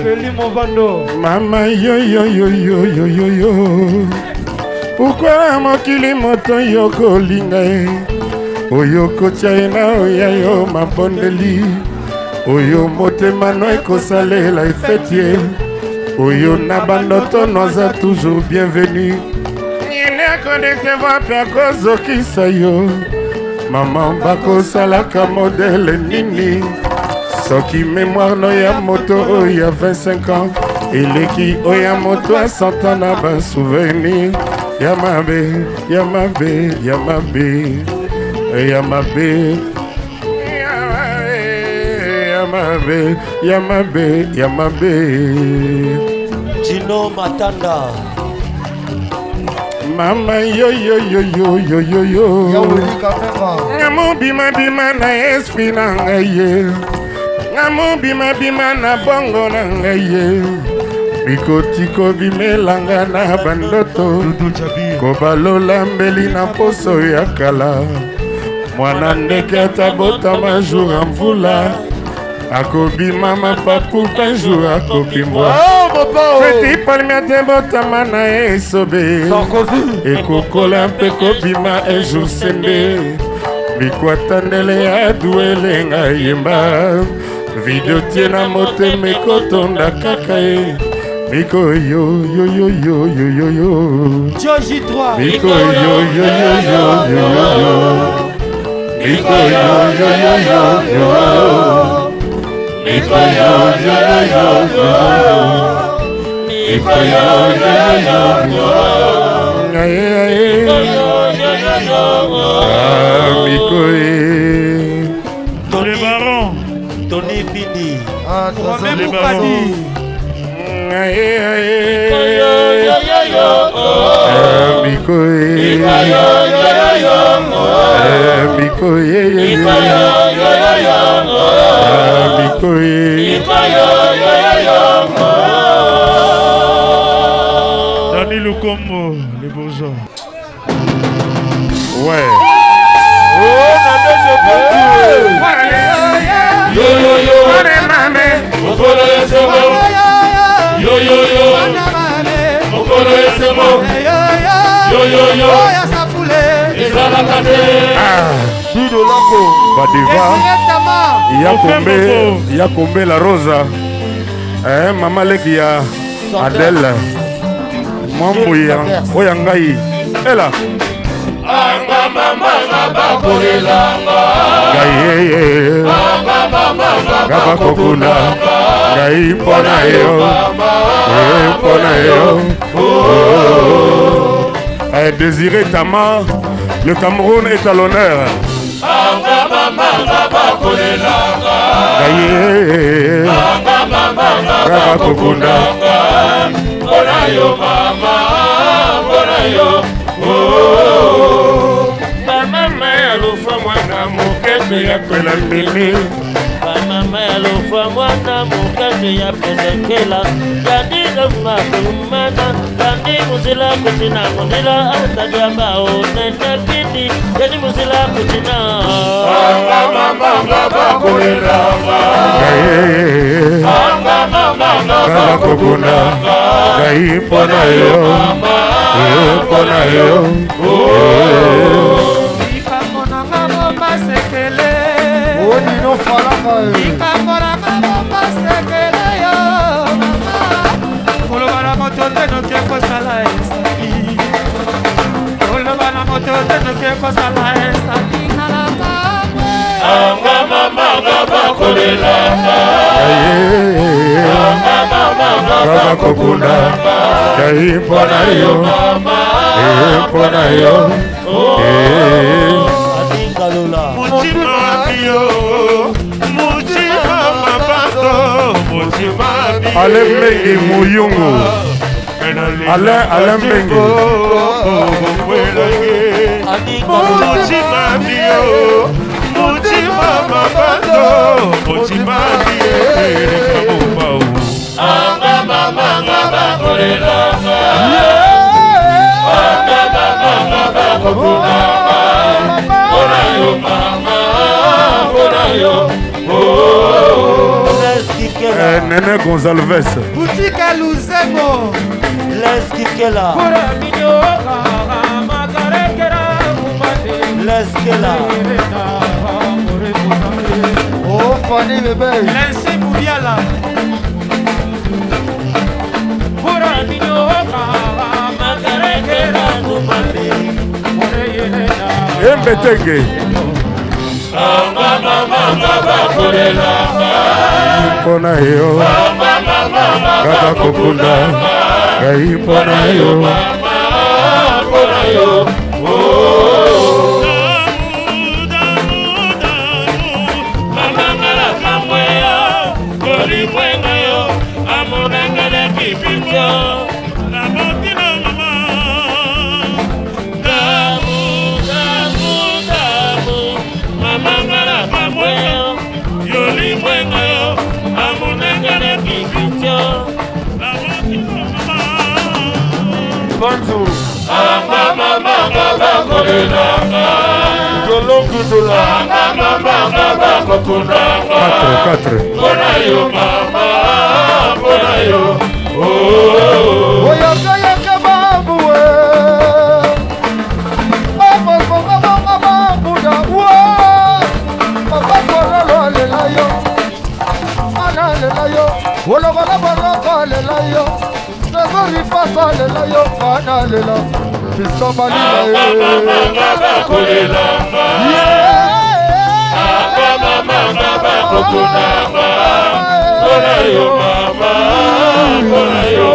Speaker 10: Feli Movando.
Speaker 6: Mama yo yo yo yo yo yo yo. Pourquoi mokili moto yo kolinga e? Oyo kochaina oya yo mabondeli. Oyo motema no ekosalela efetie. Oyo na bandoto noza toujours bienvenu. Il a kodecevoir pe akozokisa yo. Maman bakosalaka modele nini. Soki mémoire no ya moto oya 25 ans. Eleki oya moto a 100 ans na ba souvenir. Yamabe, Yamabe, Yamabe, Yamabe, Yamabe, Yamabe, Yamabe.
Speaker 12: Gino Matanda.
Speaker 6: Mama yo yo yo yo yo yo yo. Ngamu bima bima na esprit na ngaye. Ngamu bima bima na bongo na ngaye. Bikotiko bimelanga na bandoto. Kobalola mbeli na poso ya kala. Mwana ndeke atabotama jour en mvula. Akobima mapapu un jour akobimbwa. Petit palmiate botama na esobe. Ekokola mpe kobima un jour sembe. Bikwatandele ya duele nga yemba. Video tie na motema ekotonda kaka ye. Miko yo yo yo yo yo yo yo.
Speaker 12: Joji 3.
Speaker 6: Miko yo yo yo yo yo yo. Miko yo yo yo yo yo. Miko yo yo yo yo yo. Miko yo yo yo yo. Aye aye. Ah Miko
Speaker 10: Tony Baron.
Speaker 12: Tony Bidi.
Speaker 10: Ah, les barons.
Speaker 6: Aye aye. Miko
Speaker 10: Dani Lukombo, les bourgeois.
Speaker 6: Ouais.
Speaker 10: Oh,
Speaker 5: Yo yo yo, Mokolo esemo. Yo yo yo, Mokolo esemo. Yo yo yo, ezala kate.
Speaker 6: Dido lako. Badiva. Yakombe la Rosa. Mama leki ya Adele. Mambuya. Oyangai. Ela.
Speaker 5: Anga mama bakolelanga.
Speaker 6: Gaye. Gaba kokuna. Gai pona yo. Pona yo. Désiré Tama, le Cameroun est à l'honneur. Gaye. Gaba kokuna.
Speaker 5: Pona yo mama, pona yo.
Speaker 6: Mama alufa mwana mukete ya kwela mimi.
Speaker 13: Mama alufa mwana mukete ya pezekela. Yandina makulumana. Yandi muzila kutina muzila. Atadiamba onene pindi. Yandi muzila kutina.
Speaker 5: Mama bakolelanga.
Speaker 6: Gaba kokuna. Gai pona yo. Pona yo. Baba kokuna, gai pona yo, pona yo.
Speaker 10: Mutima bio, mutima mapato, mutima bio.
Speaker 6: Alain Mengi Muyungu. Alain Mengi.
Speaker 10: Mutima bio, mutima mapato, mutima bio.
Speaker 5: Anga mama bakolelanga. Anga mama bakolelanga. Pona yo mama, pona yo.
Speaker 6: Nene Gonzalves.
Speaker 9: Boutique Luzemo.
Speaker 13: Leskikela. Leskela.
Speaker 9: Oh, Fanny bébé. Laissez Moubiala.
Speaker 6: Embetenge mpona yo kaka kokunda ngai mpona yo
Speaker 5: Bantu mama kolela jolongu dola mama kokunda 4 bona yo mama bona yo
Speaker 7: oyo kaya babuwe mama buda wo papa kolela lela yo ana lela yo wolo bala kolela yo Nagori pasa lela yo ana lela Fisto malila mama kolela mama kokuna kona yo mama kona yo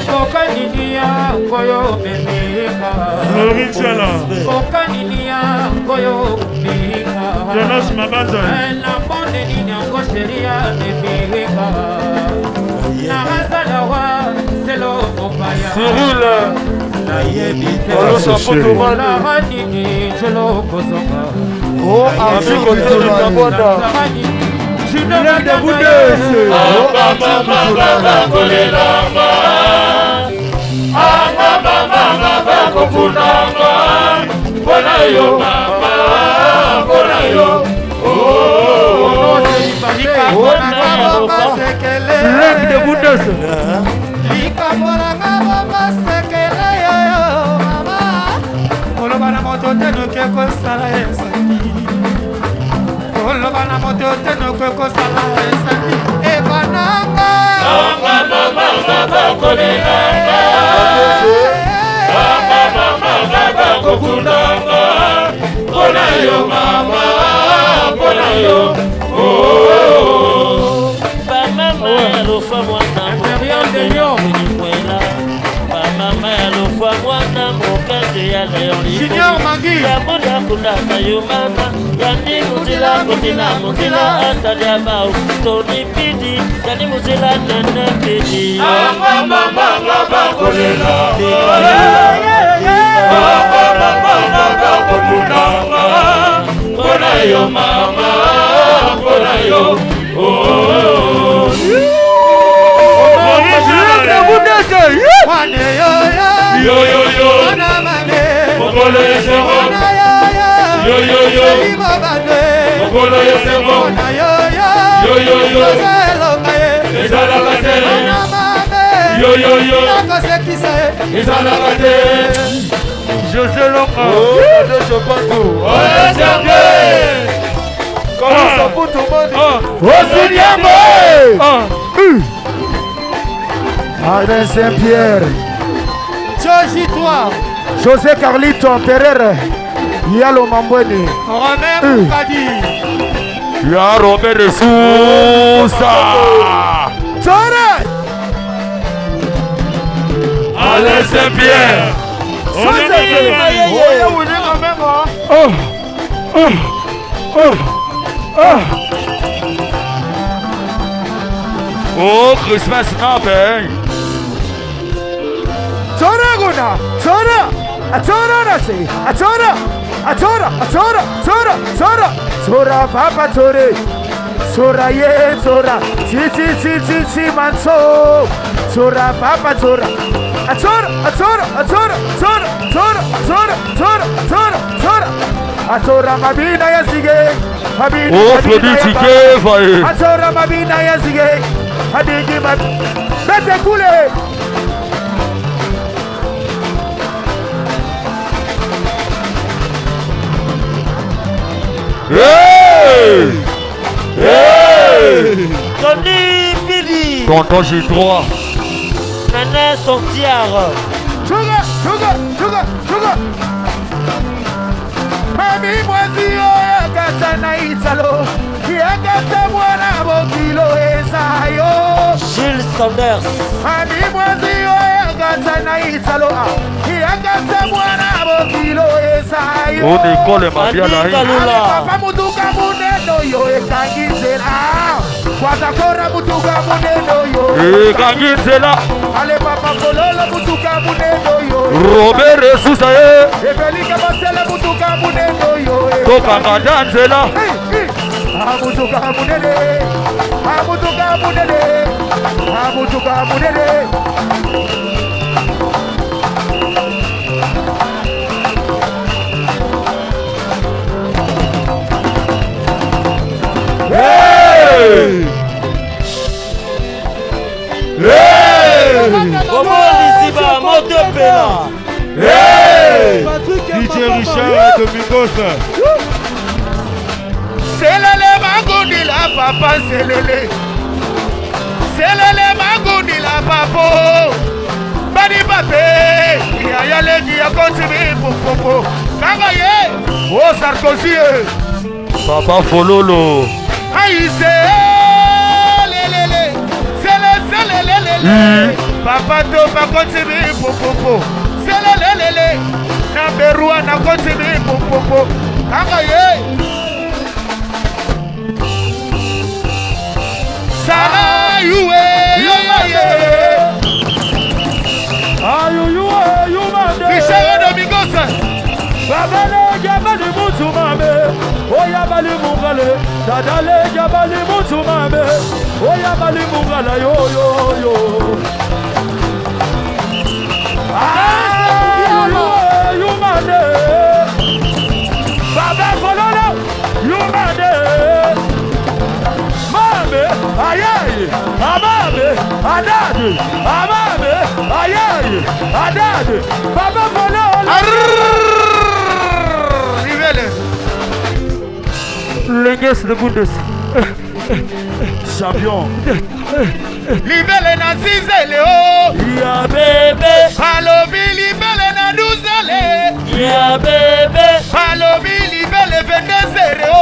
Speaker 9: Kokaninia koyo memika
Speaker 10: Florixala
Speaker 9: Kokaninia koyo memika
Speaker 10: Jonas Mabaza
Speaker 9: La bonne niña cocheria memika Narazalawa selo mopaya
Speaker 5: Cyril Olo sapoto mani
Speaker 9: Nini jelo kozonga
Speaker 7: Oh
Speaker 5: Afriko telu kabonda
Speaker 7: Julien de Boudesse
Speaker 5: mama kolela mama kokuna bona yo mama bona yo
Speaker 7: Julien de Boudesse
Speaker 9: Kolobana moto tenoke kosala esani Kolobana moto tenoke kosala esani Ebananga
Speaker 5: mama kolela mama kokuna bona yo mama bona yo mama alofa mwana
Speaker 9: Impérial de Lyon
Speaker 5: mama alofa mwana mokate ya Leon
Speaker 9: Junior Magui
Speaker 5: yamuda kunda kayumana yani muzila kutina muzila atadiabao Tony Pidi yani muzila nene pidi mama kolela mama kokuna kona yo mama kona yo
Speaker 10: José Longa
Speaker 5: je pense
Speaker 7: Comment ça pour tout le monde Alain Saint-Pierre
Speaker 9: Joji 3
Speaker 7: José Carlito Pereira Yalo Mambweni
Speaker 9: Romain Moukadi
Speaker 5: Ya Robert Sousa
Speaker 7: Tore
Speaker 5: Alain Saint-Pierre Oh, Christmas Nabeng
Speaker 7: Tora guna Atora nasi Tora Papa Tore Tora ye Tora Si manso Tora Papa Tora Atora Mabina Yazige
Speaker 5: Oh, Freddy Tike Faye
Speaker 7: Atora Mabina Yazige Hadigi Bete Kule
Speaker 5: Hey!
Speaker 13: Tony Pidi
Speaker 5: Tonton J3.
Speaker 13: Nana Sortière.
Speaker 7: Sugar. Mami mwazio yakata na italo. Yakata mwana bokilo esayo.
Speaker 13: Gilles Sanders.
Speaker 7: Mami mwazio yakata na italo. Yakata mwana bokilo esayo.
Speaker 5: On école Mabiala.
Speaker 7: Papa mutuka muneno yo ekangizela. Kwazakora mutuka muneno yo.
Speaker 5: Ekangizela.
Speaker 7: Ale papa kololo mutuka muneno yo.
Speaker 5: Robert Resousa.
Speaker 7: Ebelika basele mutuka muneno yo.
Speaker 5: Tokanga danzela.
Speaker 7: Amutuka munene. Amutuka munene. Amutuka munene.
Speaker 13: Comment Liziba Montepela.
Speaker 10: DJ Richard de Migos.
Speaker 7: Selele magoudi la papa selele. Selele magoudi la papo. Bani pape. Ya legi ya kontimi popo. Kanga ye. O Sarkozy.
Speaker 5: Papa Fololo.
Speaker 7: Aïe lelele. Selele. Papa to pa kontimi popo. Selele. Na berua na kontimi popo. Kanga ye. Sala yuwe Richard Domingos.
Speaker 10: Babale Gabali Mutumame, Oya Bali Mungale, Dadale Gabali Mutumame, Oya Bali Mungala yo. You mande, Baba Fololo, you mande, Mame, Ayaye, Amame, Adade, Amame, Ayaye, Adade, Baba Fololo.
Speaker 5: Lenges de Bundes.
Speaker 10: Champion.
Speaker 7: Libele na zizele o.
Speaker 13: Ya bébé.
Speaker 7: Palobi libele na duzele.
Speaker 13: Ya bébé.
Speaker 7: Palobi libele vendezere o.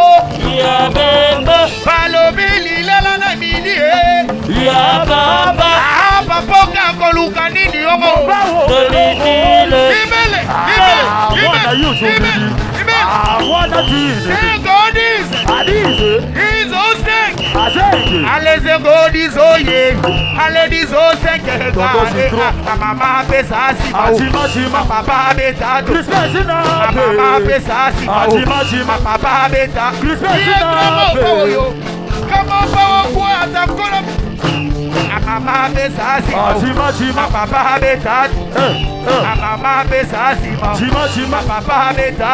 Speaker 13: Ya bébé.
Speaker 7: Palobi lilela na midi e.
Speaker 13: Ya baba.
Speaker 7: Papa koluka nini omo.
Speaker 13: Libele.
Speaker 7: Say God is. He's hosting. Allez God is oye. Allez hosting. Mama pesasi. Papa beta. Mama pesasi. Papa beta. Come on, power kola. Mama pesasi. Papa beta. Mama pesasi. Papa beta.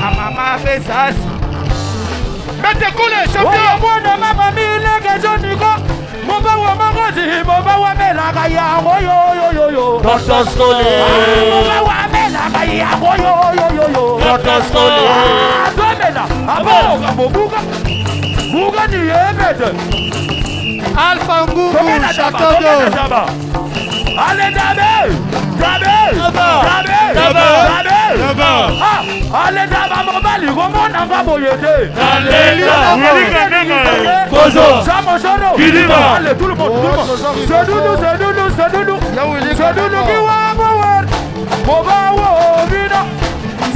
Speaker 7: Mama pesasi. Mete kule champion.
Speaker 10: Mwana mama mile kejoniko. Moba wa magoti, moba wa melaga ya yo.
Speaker 13: Dr. Skole.
Speaker 10: Moba wa melaga ya yo.
Speaker 13: Dr. Skole.
Speaker 10: Domena, aboga bobuga. Buga ni ebete.
Speaker 7: Alpha Ngubu Chatodo.
Speaker 10: Allez Dabe. Allez Daba mobali komona ngaboyete.
Speaker 5: Fozo.
Speaker 10: Samosono. Allez tout le monde. Sedudu kiwa mawar. Mobawo vida.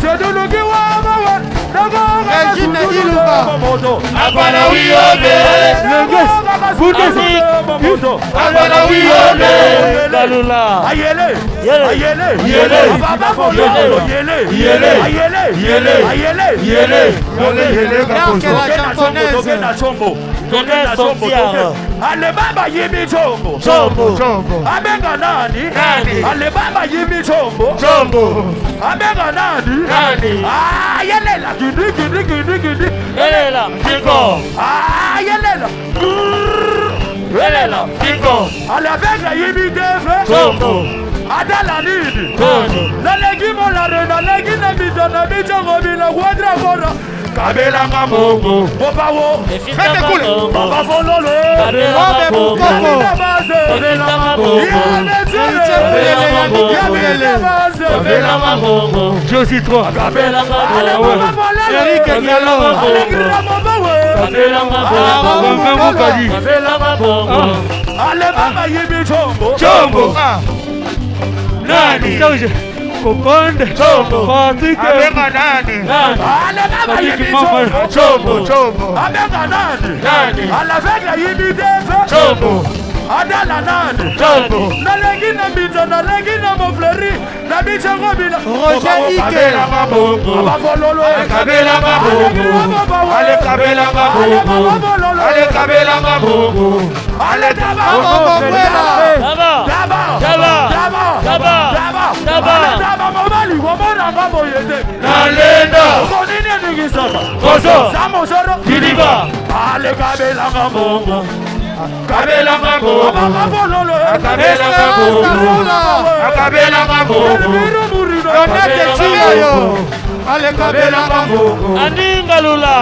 Speaker 10: Sedudu kiwa mawar.
Speaker 7: Regine Iluba.
Speaker 10: Apana wiyobe.
Speaker 7: Apana wiyobe.
Speaker 13: Galula.
Speaker 10: Ayele. Ale baba yimi chombo. Abenga nani? Ale baba yimi chombo. Abenga nani? Yelela gidi.
Speaker 13: Yelela Fico.
Speaker 10: Yelela Fico. Ale abenga yimi defe.
Speaker 13: Chombo.
Speaker 10: Adala nini?
Speaker 13: Tony.
Speaker 10: Nalegi molare, nalegi na bicho, na bicho gobi na kuadra kora.
Speaker 5: Kabelanga Bongo. Bobawo. Faites cool. Baba Vololo. Kabelanga Bongo. Kabelanga Bongo. Kabelanga Bongo. Josie 3. Kabelanga Bongo. Eric Diallo. Kabelanga Bongo. Kabelanga Bongo. Ale baba yibi chombo. Chombo. Nani? Kokonde. Chombo. Patrick. Abenga nani? Nani? Ale baba yibi chombo. Chombo. Chombo. Abenga nani? Nani? Ale vega yibi dezo. Chombo. Adala nani? Chombo. Nalengi na bizo, nalengi na mofleri. Na bicho ngobina. Roger Ike. Kabelanga Bongo. Abavololo. Kabelanga Bongo. Ale Kabelanga Bongo. Ale Kabelanga Bongo. Ale Daba. Daba. Daba. Daba. Daba. Daba. Daba. Daba mobali. Wabona ngabo yete. Nalenda. Konini ningisaka. Koso. Samo soro. Kiliba. Ale Kabelanga Bongo. Kabelanga Bongo. Kabelanga Bongo. Kabelanga Bongo. Donate Chiyo. Ale Kabelanga Bongo.
Speaker 10: Aninga Lula.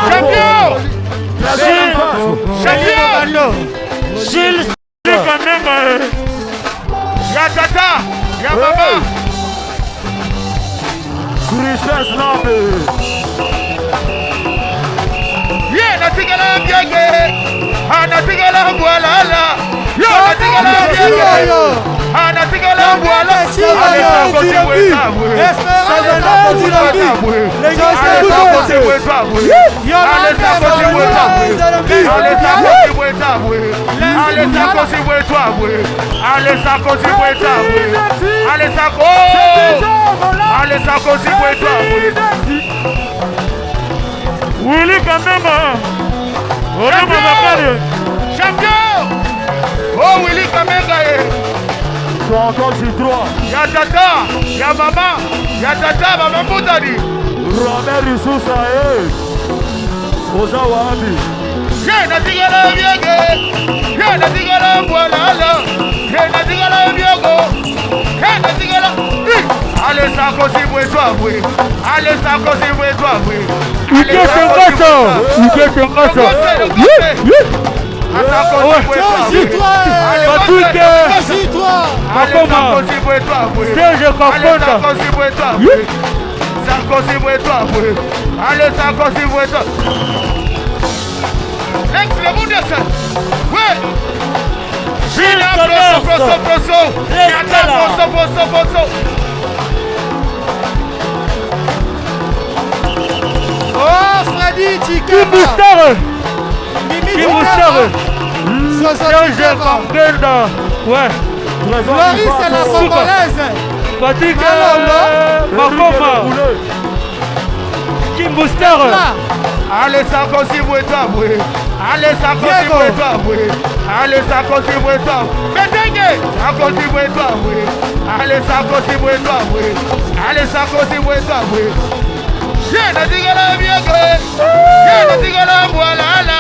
Speaker 5: Champion. Champion.
Speaker 10: Gilles Kamemba.
Speaker 5: Ya tata. Ya mama. Christmas Nabe. Ye natigala mbyage. Anatigala mbwalala. Yo natigala mbyage. Anatigala mbwala. Alesa kosi wetabwe. Alesa kosi wetabwe. Alesa kosi wetabwe. Alesa kosi wetabwe. Alesa kosi wetabwe. Alesa kosi wetabwe. Alesa kosi wetabwe. Alesa kosi. Alesa kosi wetabwe.
Speaker 10: Willy Kamemba.
Speaker 5: Champion! Oh Willy Kamemba. Tonton J3. Ya tata, ya mama, ya tata, mama Moutani. Robert Rissoussa, Oza Wabi. Ye natigala biege. Ye natigala mbwalala. Ye natigala biego. Ye natigala. Allez ça kosi bwetwabwe. Allez ça kosi bwetwabwe.
Speaker 10: Uke tengaso. Uke tengaso.
Speaker 5: Serge Kakonda. Sarkozy bwetwabwe. Allez Sarkozy bwetwabwe. Next le monde ça. Ouais. Gilles Proso.
Speaker 8: Oh, Freddy Chikaba.
Speaker 10: Kimustar. Serge Kakonda. Ouais.
Speaker 8: Loris c'est la Congolaise.
Speaker 10: Patrick Bakoma. Kimustar.
Speaker 5: Allez Sarkozy bwetwabwe. Allez Sarkozy bwetwabwe. Allez Sarkozy bwetwabwe. Betenge Sarkozy bwetwabwe. Allez Sarkozy bwetwabwe. Allez Sarkozy bwetwabwe. Ye natigala biege. Ye natigala mbwalala.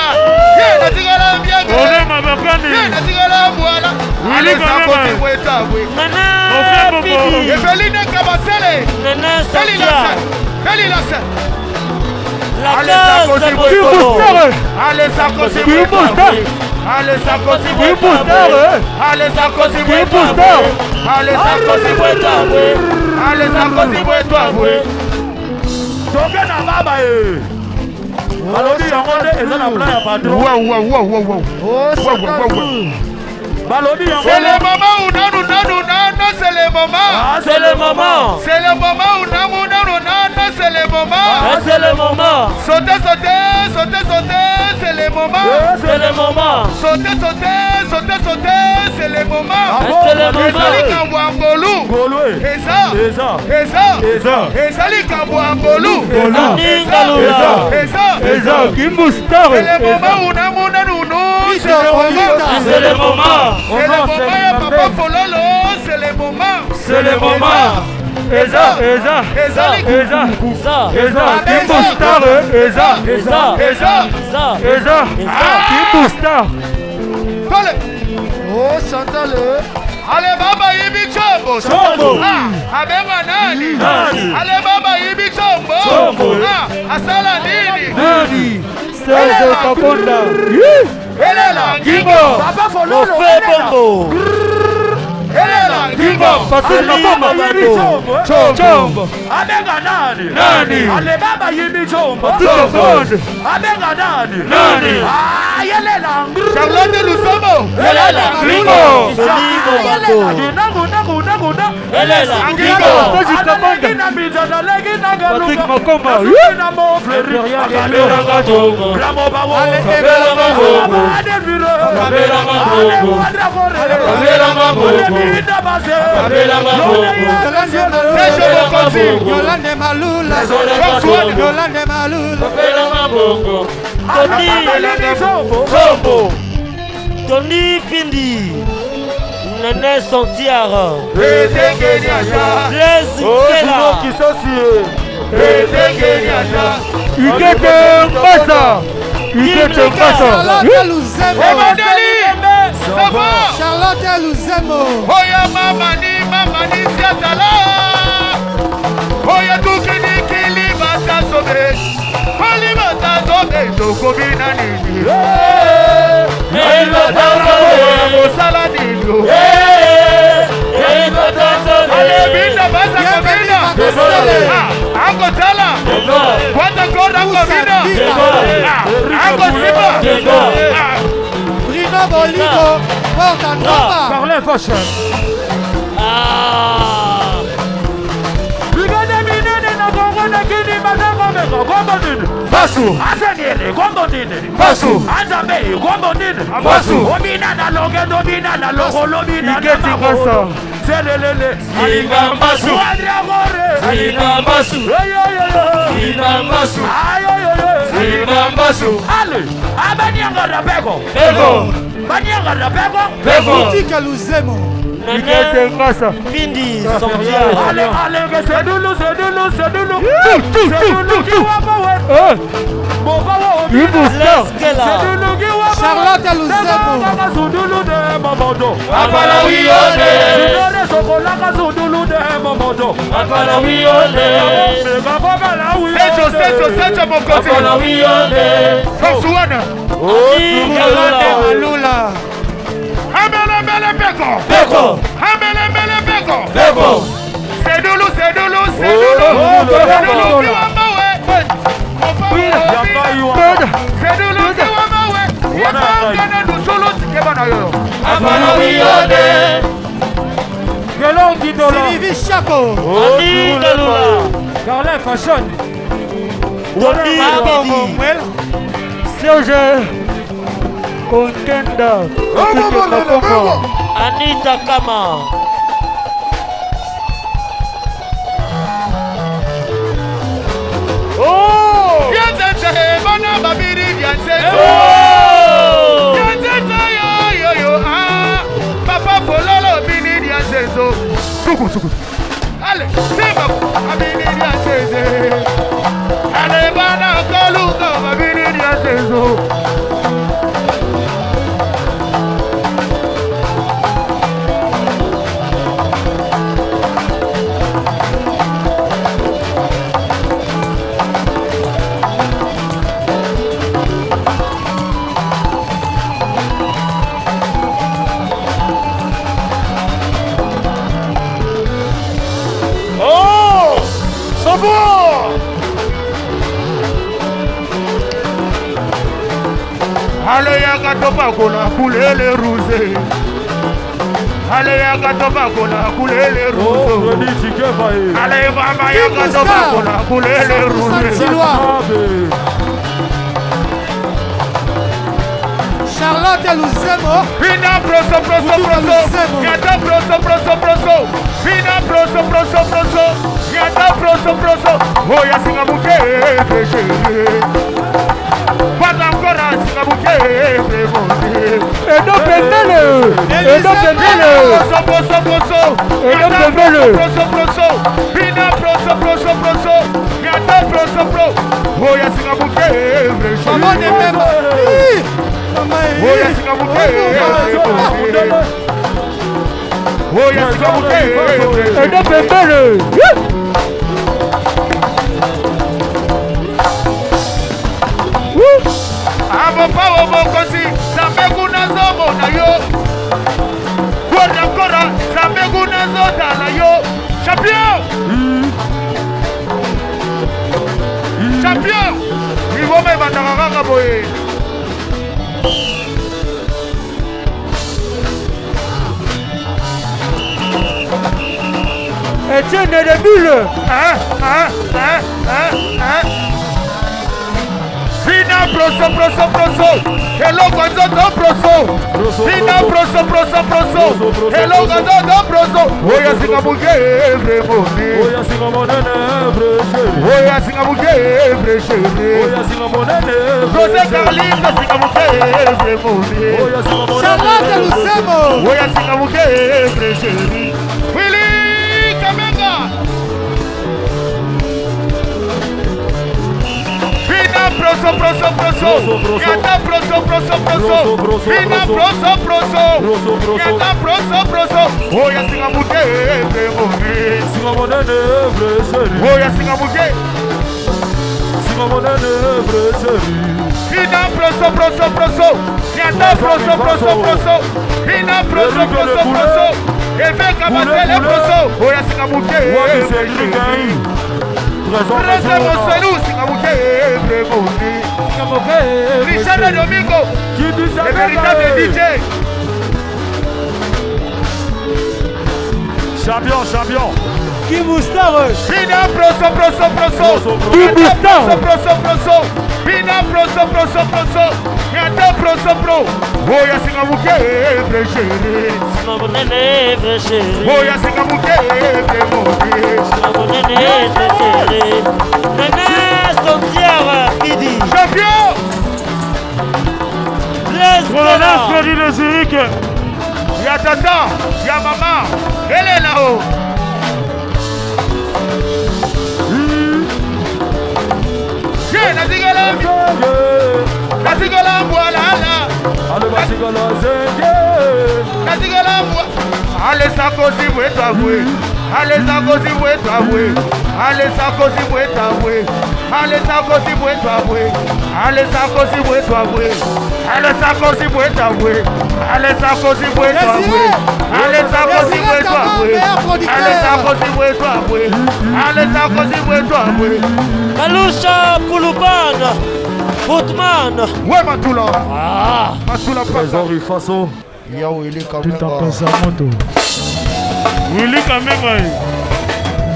Speaker 5: Ye natigala biege.
Speaker 10: Ole mabakani.
Speaker 5: Ye natigala mbwala. Allez Sarkozy bwetwabwe.
Speaker 10: Nana
Speaker 5: Pidi. Eveline Kabasele.
Speaker 10: Nana Satia.
Speaker 5: Elilasa.
Speaker 10: Allez Sarkozy bwetwabwe.
Speaker 5: Allez Sarkozy
Speaker 10: bwetwabwe.
Speaker 5: Allez Sarkozy
Speaker 10: bwetwabwe.
Speaker 5: Allez Sarkozy bwetwabwe. Allez Sarkozy bwetwabwe. Allez Sarkozy bwetwabwe. Toke na baba Balobi yango nde eza na plan ya patron. Wow. Balobi yango. C'est le moment où non, c'est le moment.
Speaker 10: C'est le moment.
Speaker 5: C'est le moment où non, c'est le moment.
Speaker 10: C'est le moment.
Speaker 5: Sauter, c'est le moment.
Speaker 10: C'est le moment.
Speaker 5: Sauter, c'est le moment.
Speaker 10: C'est le moment.
Speaker 5: Ezali kambo angolu. Eza. Ezali kambo angolu. Eza.
Speaker 10: Kimustar.
Speaker 5: C'est le moment où non, c'est le moment.
Speaker 10: C'est le moment.
Speaker 5: C'est le moment ya papa Fololo. C'est le moment.
Speaker 10: C'est le moment. Eza. Kimustar.
Speaker 5: Eza.
Speaker 8: Oh, Chantal.
Speaker 7: Ale baba yibi chombo.
Speaker 10: Chombo.
Speaker 7: Abema nani? Ale baba yibi chombo. Asala nini?
Speaker 10: Nani? Serge Kaponda.
Speaker 7: Elela Gingo. Baba Fololo.
Speaker 10: Bombo.
Speaker 7: Elela
Speaker 10: Gingo. Ale baba yibi chombo.
Speaker 7: Abenga nani? Ale baba yibi chombo. Abenga nani? Yelela Charlotte Lusomo. Yelela Gingo.
Speaker 10: Elela Gingo. Patrick Makoma.
Speaker 8: Yolande Malula. Yolande Malula.
Speaker 12: Tony Pindi. Nene Santiara.
Speaker 7: Blaise
Speaker 12: Kela.
Speaker 10: Igete Mbasa.
Speaker 8: Charlotte Luzemo. Charlotte Luzemo.
Speaker 7: Oya mama ni siatala. Oya tukini kili bata sobe. Kali bata sobe toko bina nini. Kali bata sobe mosala nini. Ale binda basa kabina. Ango tala. Kwata kora kabina. Ango siba.
Speaker 8: Bruno Boligo. Porta Nova.
Speaker 10: Carlin Fashion.
Speaker 7: Basu Asenere Gombo Dine Basu Azabe Gombo Dine Basu Obina na loge dobina na logo lobina na mago Selelele Singa Basu Adria Gore Singa Basu Singa Basu Singa Basu Ale Abanyanga Rabego Bego Banyanga Rabego Bego
Speaker 8: Tika Luzemo.
Speaker 10: Igete Mbasa.
Speaker 12: Pindi Santiara.
Speaker 7: Ale Sedulu
Speaker 8: Charlotte Luzemo. Sylvie Chaco.
Speaker 10: Carlin Fashion.
Speaker 8: Serge
Speaker 10: Contenda.
Speaker 12: Anita Kama.
Speaker 7: Oh! Yanzenza bana babiri yanzenza. Yanzenza yo papa fololo bini yanzenzo. Suku. Ale, sema babiri yanzenze. Ale bana kaluka babiri yanzenzo. Ale yakatopa kona kulele ruze. Ale yakatopa kona kulele ruze. Ale baba yakatopa kona kulele ruze.
Speaker 8: Charlotte Luzemo.
Speaker 7: Pina proso. Yata proso. Pina proso. Yata proso. Oya singa buke. Pata ancora singa buke.
Speaker 10: Edo Pendele.
Speaker 7: Proso. Pina proso. Yata proso. Oya singa buke.
Speaker 8: Maman de même.
Speaker 7: Oya singa buke. oya singa muke
Speaker 9: ede pembele
Speaker 7: abopawo bokosi zambe kuna zomo na yo kora zambe kuna zota na yo champion champion iboma ebandaka kaka boye
Speaker 9: Etienne de Bulle.
Speaker 7: Fina proso. Hello Gonzo proso. Fina proso. Hello Gonzo proso. Oya singa muke vremoni.
Speaker 5: Oya singa monene
Speaker 7: chéri. José Carlito singa muke vremoni.
Speaker 8: Charlotte Lucemo.
Speaker 7: Oya singa muke chéri. Willy Kamenga. Vina proso. Yata proso. Vina proso. Yata proso. Oya singa muke vremoni. Oya singa muke. Vina proso. Yata proso. Vina proso. Eveka masele proso. Oya singa muke. Prese Moselu singa muke vremoni. Richard Domingo, le véritable DJ.
Speaker 5: Champion.
Speaker 9: Qui Moustar.
Speaker 7: Vina proso. Vina proso. Yata proso. Oya singa muke chéri. Oya singa muke vremoni. Champion.
Speaker 5: Colonel Freddy de Zurich.
Speaker 7: Y'a tata, y'a maman, elle est là-haut. Natigala mboalala. Natigala mboa. Allez Sarkozy bwetavwe. Allez Sarkozy bwetavwe. Allez Sarkozy bwetavwe. Allez Sarkozy bwetavwe. Allez Sarkozy bwetavwe. Allez Sarkozy bwetavwe. Allez Sarkozy bwetavwe. Allez Sarkozy bwetavwe. Allez Sarkozy bwetavwe. Allez Sarkozy bwetavwe.
Speaker 12: Kalusha Puluban Footman.
Speaker 7: Ouais Matula.
Speaker 5: Matula Trésor Faso.
Speaker 3: Yao Willy Kamenga.
Speaker 5: Willy Kamenga.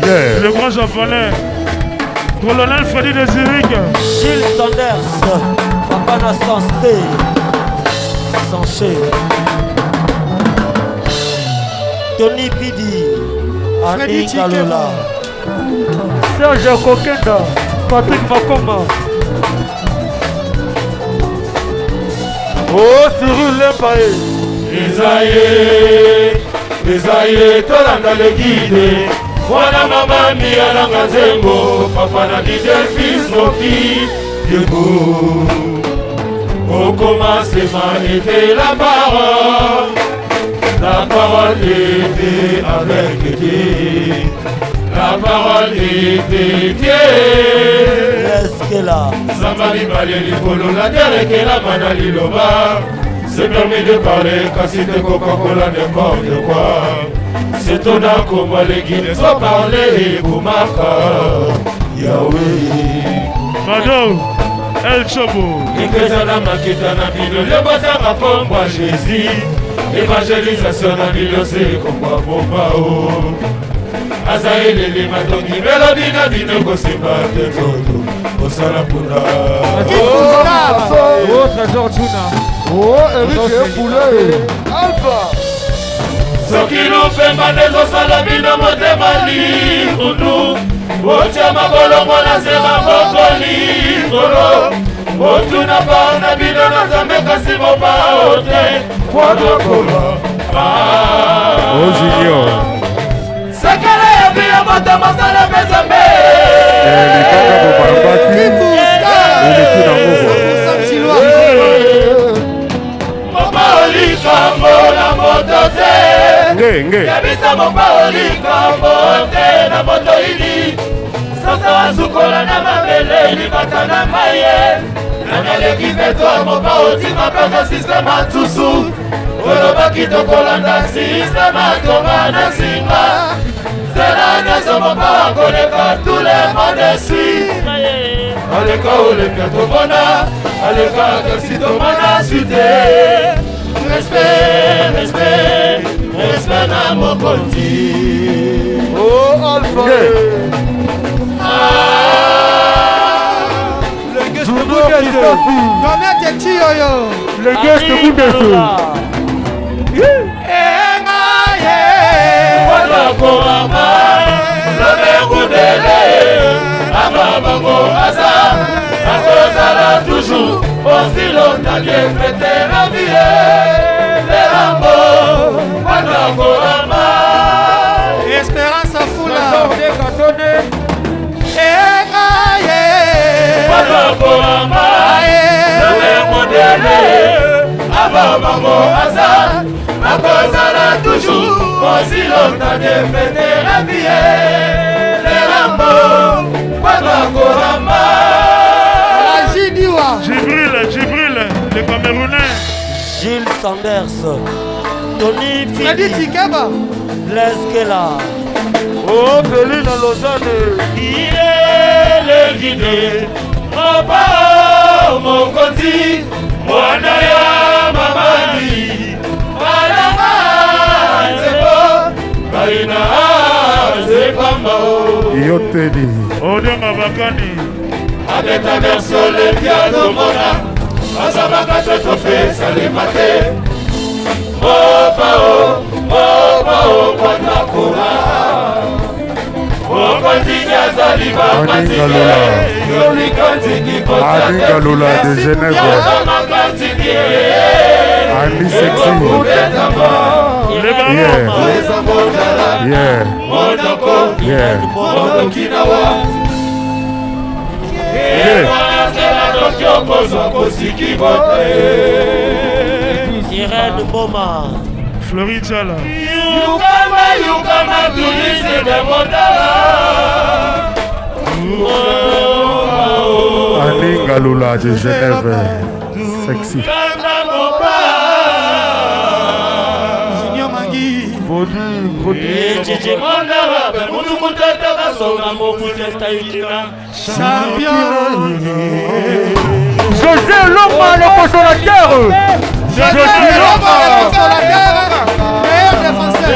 Speaker 5: Le grand japonais. Colonel Freddy de Zurich.
Speaker 12: Gilles Sanders. Papa na Sansté. Sanché. Tony Pidi.
Speaker 8: Freddy
Speaker 12: Kalola.
Speaker 9: Serge Kokenda. Patrick Makoma.
Speaker 5: Oh, Cyril Lempae.
Speaker 10: Esaye, tolanda le guide. Wana mama mialanga nzembo. Papa na DJ fils Moki. Debout. Au commencement était la parole. La parole était avec Dieu. La parole était Dieu.
Speaker 12: Est-ce que là?
Speaker 10: Samali Baleli Polo, la terre que la manali loba. C'est permis de parler, casser de Coca-Cola, n'importe quoi. C'est ton comme les guides, sans parler, Boumaka, Yahweh.
Speaker 5: Madame, El Chabo.
Speaker 10: Et que ça n'a manqué d'un ami, le bâtard à combat Jésus. Évangélisation à Milo, c'est combat Bombao. Azaele les matongi, mélodie n'a bino, Gosimba, de Toto, Osalapuna.
Speaker 9: Oh, Trésor Tuna.
Speaker 3: Oh, Eric Poulet. Alpha.
Speaker 10: Soki lupemba nezo salabino motema likundu. Otia mabolongo na sema bokoli kolo. Otuna pa na bino na zambe kasi mopa ote. Wadokolo.
Speaker 5: Oh, Junior.
Speaker 10: Sakala ya via mota masala bezambe. Mama olikambo na moto te. yebisa mopao likambo te na motoidi sasa asukola na mabele libata na maye nanaleki petwa mopao tima kaka sistema tusu olobaki tokolanda sistema tonga na nsima zela nyonso mopao koleka tout le monde suit aleka oleka tomona aleka kasi tomona sute respect, respect, respect na mokonzi.
Speaker 7: Oh Alpha. Le guest de Boudesso. Combien de Tioyo? Le guest de Boudesso. Engaye.
Speaker 10: Wala korama. Le Boudele. Ava bango asa. Akozala toujours. Aussi longtemps que fête la vie. Les Rambo. Wala korama.
Speaker 7: Espérance à foula. Engaye.
Speaker 10: Wala korama. Le Boudele. Ava bango asa. Akozala toujours. Aussi longtemps que fête la vie. Les Rambo. Wala korama.
Speaker 2: Djibril, le Camerounais.
Speaker 12: Gilles Sanders, Tony
Speaker 7: Freddy Tikaba,
Speaker 12: Leskela.
Speaker 10: Oh, Péline Lausanne. Il est le guide. Mon papa, mon conti. Mwana ya mamani. Malama, c'est beau. Baina, c'est pas mao.
Speaker 6: Yotedi.
Speaker 2: Odema Bakani.
Speaker 10: Abeta berso le piano mona. Asabaka toto fe salimate. Mopao, mopao kwanda kora. Mokonzinya zaliba katike. Yori kantiki kota.
Speaker 6: Aningalula de Genève.
Speaker 10: Yama kantiki.
Speaker 6: Andy Sexy. Yeah.
Speaker 10: Monoko.
Speaker 6: Yeah.
Speaker 10: Monokinawa.
Speaker 12: Irène Boma.
Speaker 2: Floridjala.
Speaker 10: Yukama tulise de Mondala.
Speaker 6: Aningalula de Genève. Sexy.
Speaker 7: Junior Mangui. Champion.
Speaker 13: José Loma, le consolateur.
Speaker 7: José Loma, le consolateur. Meilleur défenseur.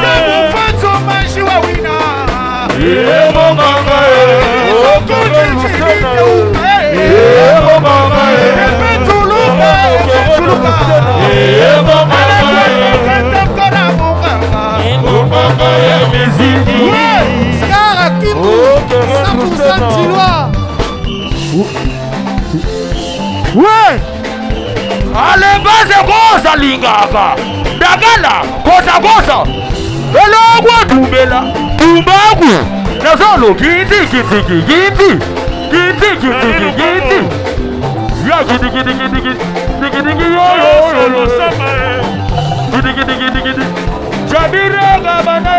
Speaker 7: C'est mon Fanzo Manjoua Wina.
Speaker 10: Mon mama.
Speaker 7: Scar Kimbo, 100% chinois.
Speaker 13: Ouais. Allez, base goza lingaka. Dagala, goza. Elogwa dumela. Dumbagu. Nazolo giti. Ya giti. Yo. Jabira gabana.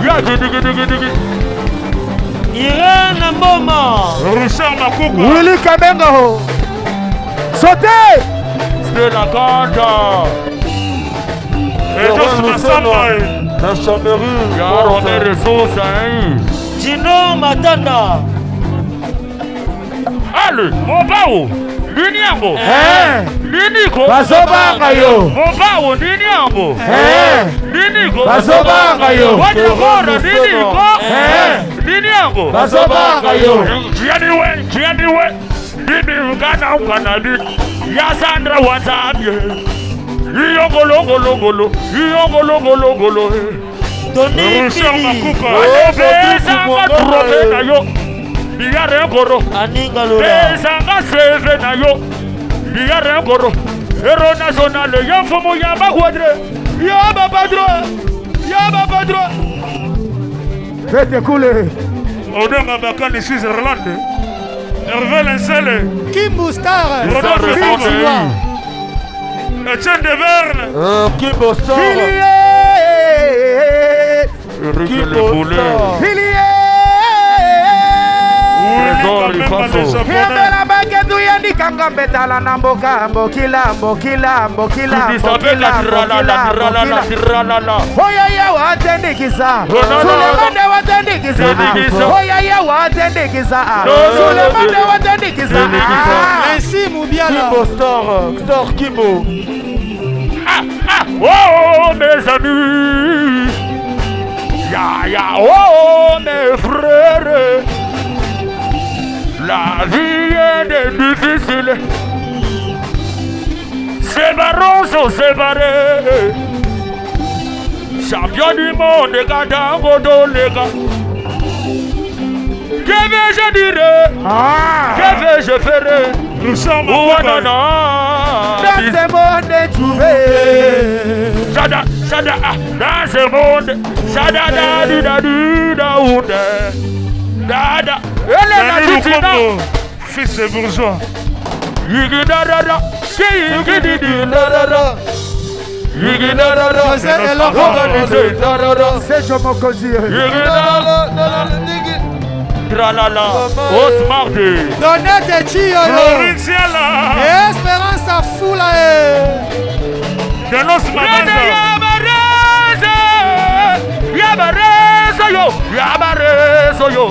Speaker 13: Ya giti.
Speaker 12: Irène Mboma.
Speaker 2: Richard Makoko.
Speaker 13: Willy Kamengo. Sautez. C'est la canta.
Speaker 2: Et donc, Massamba.
Speaker 12: La Chambéry.
Speaker 13: Yaro des ressources, hein.
Speaker 12: Gino Matanda.
Speaker 13: Allez, mon bao. Niniambo. Niniko.
Speaker 7: Basobanga yo.
Speaker 13: Mon bao, Niniambo. Niniko.
Speaker 7: Basobanga yo.
Speaker 13: Wadagora, Niniko. Niniambo.
Speaker 7: Basobanga yo.
Speaker 13: Jianiwe. Nini ukana di. Yasandra WhatsApp. Iyongolo.
Speaker 12: Tony
Speaker 13: Richard
Speaker 12: Fili.
Speaker 13: Makuka. Besanga trope na yo. Biyare ngoro.
Speaker 12: Aningalula.
Speaker 13: Besanga seve na yo. Biyare ngoro. Hero national ya fomo ya bakwadre. Ya ba padro.
Speaker 7: Faites couler.
Speaker 2: Odema Bakani, Switzerland. Hervé Lincele.
Speaker 7: Kimbo Star.
Speaker 2: Rodolphe
Speaker 7: Fils
Speaker 2: Fonde.
Speaker 7: chinois.
Speaker 13: Etienne Deverne.
Speaker 12: Kimbo Star.
Speaker 13: Eric Le Boulet.
Speaker 7: Yambela baketu yandikanga mbetala na mboka mbokila. Oyaya watendikisa Sulemande watendikisa Oyaya watendikisa Sulemande watendikisa
Speaker 12: Merci Moubiala. Kimbo Star Kimbo.
Speaker 13: Oh mes amis. Oh mes frères. La vie est difficile. Ces barons sont séparés. Champion du monde, les gars, d'Angodo, les gars. Que vais-je dire? Que vais-je faire? Nous sommes dans
Speaker 7: ce monde trouvé.
Speaker 13: Dans ce monde. Fils de bourgeois.
Speaker 7: C'est Jomo Kozi.
Speaker 13: Tralala, Osmarde.
Speaker 8: Donate Chiolo. Espérance à Foula.
Speaker 13: De los Mamanza. Yabarezo yo.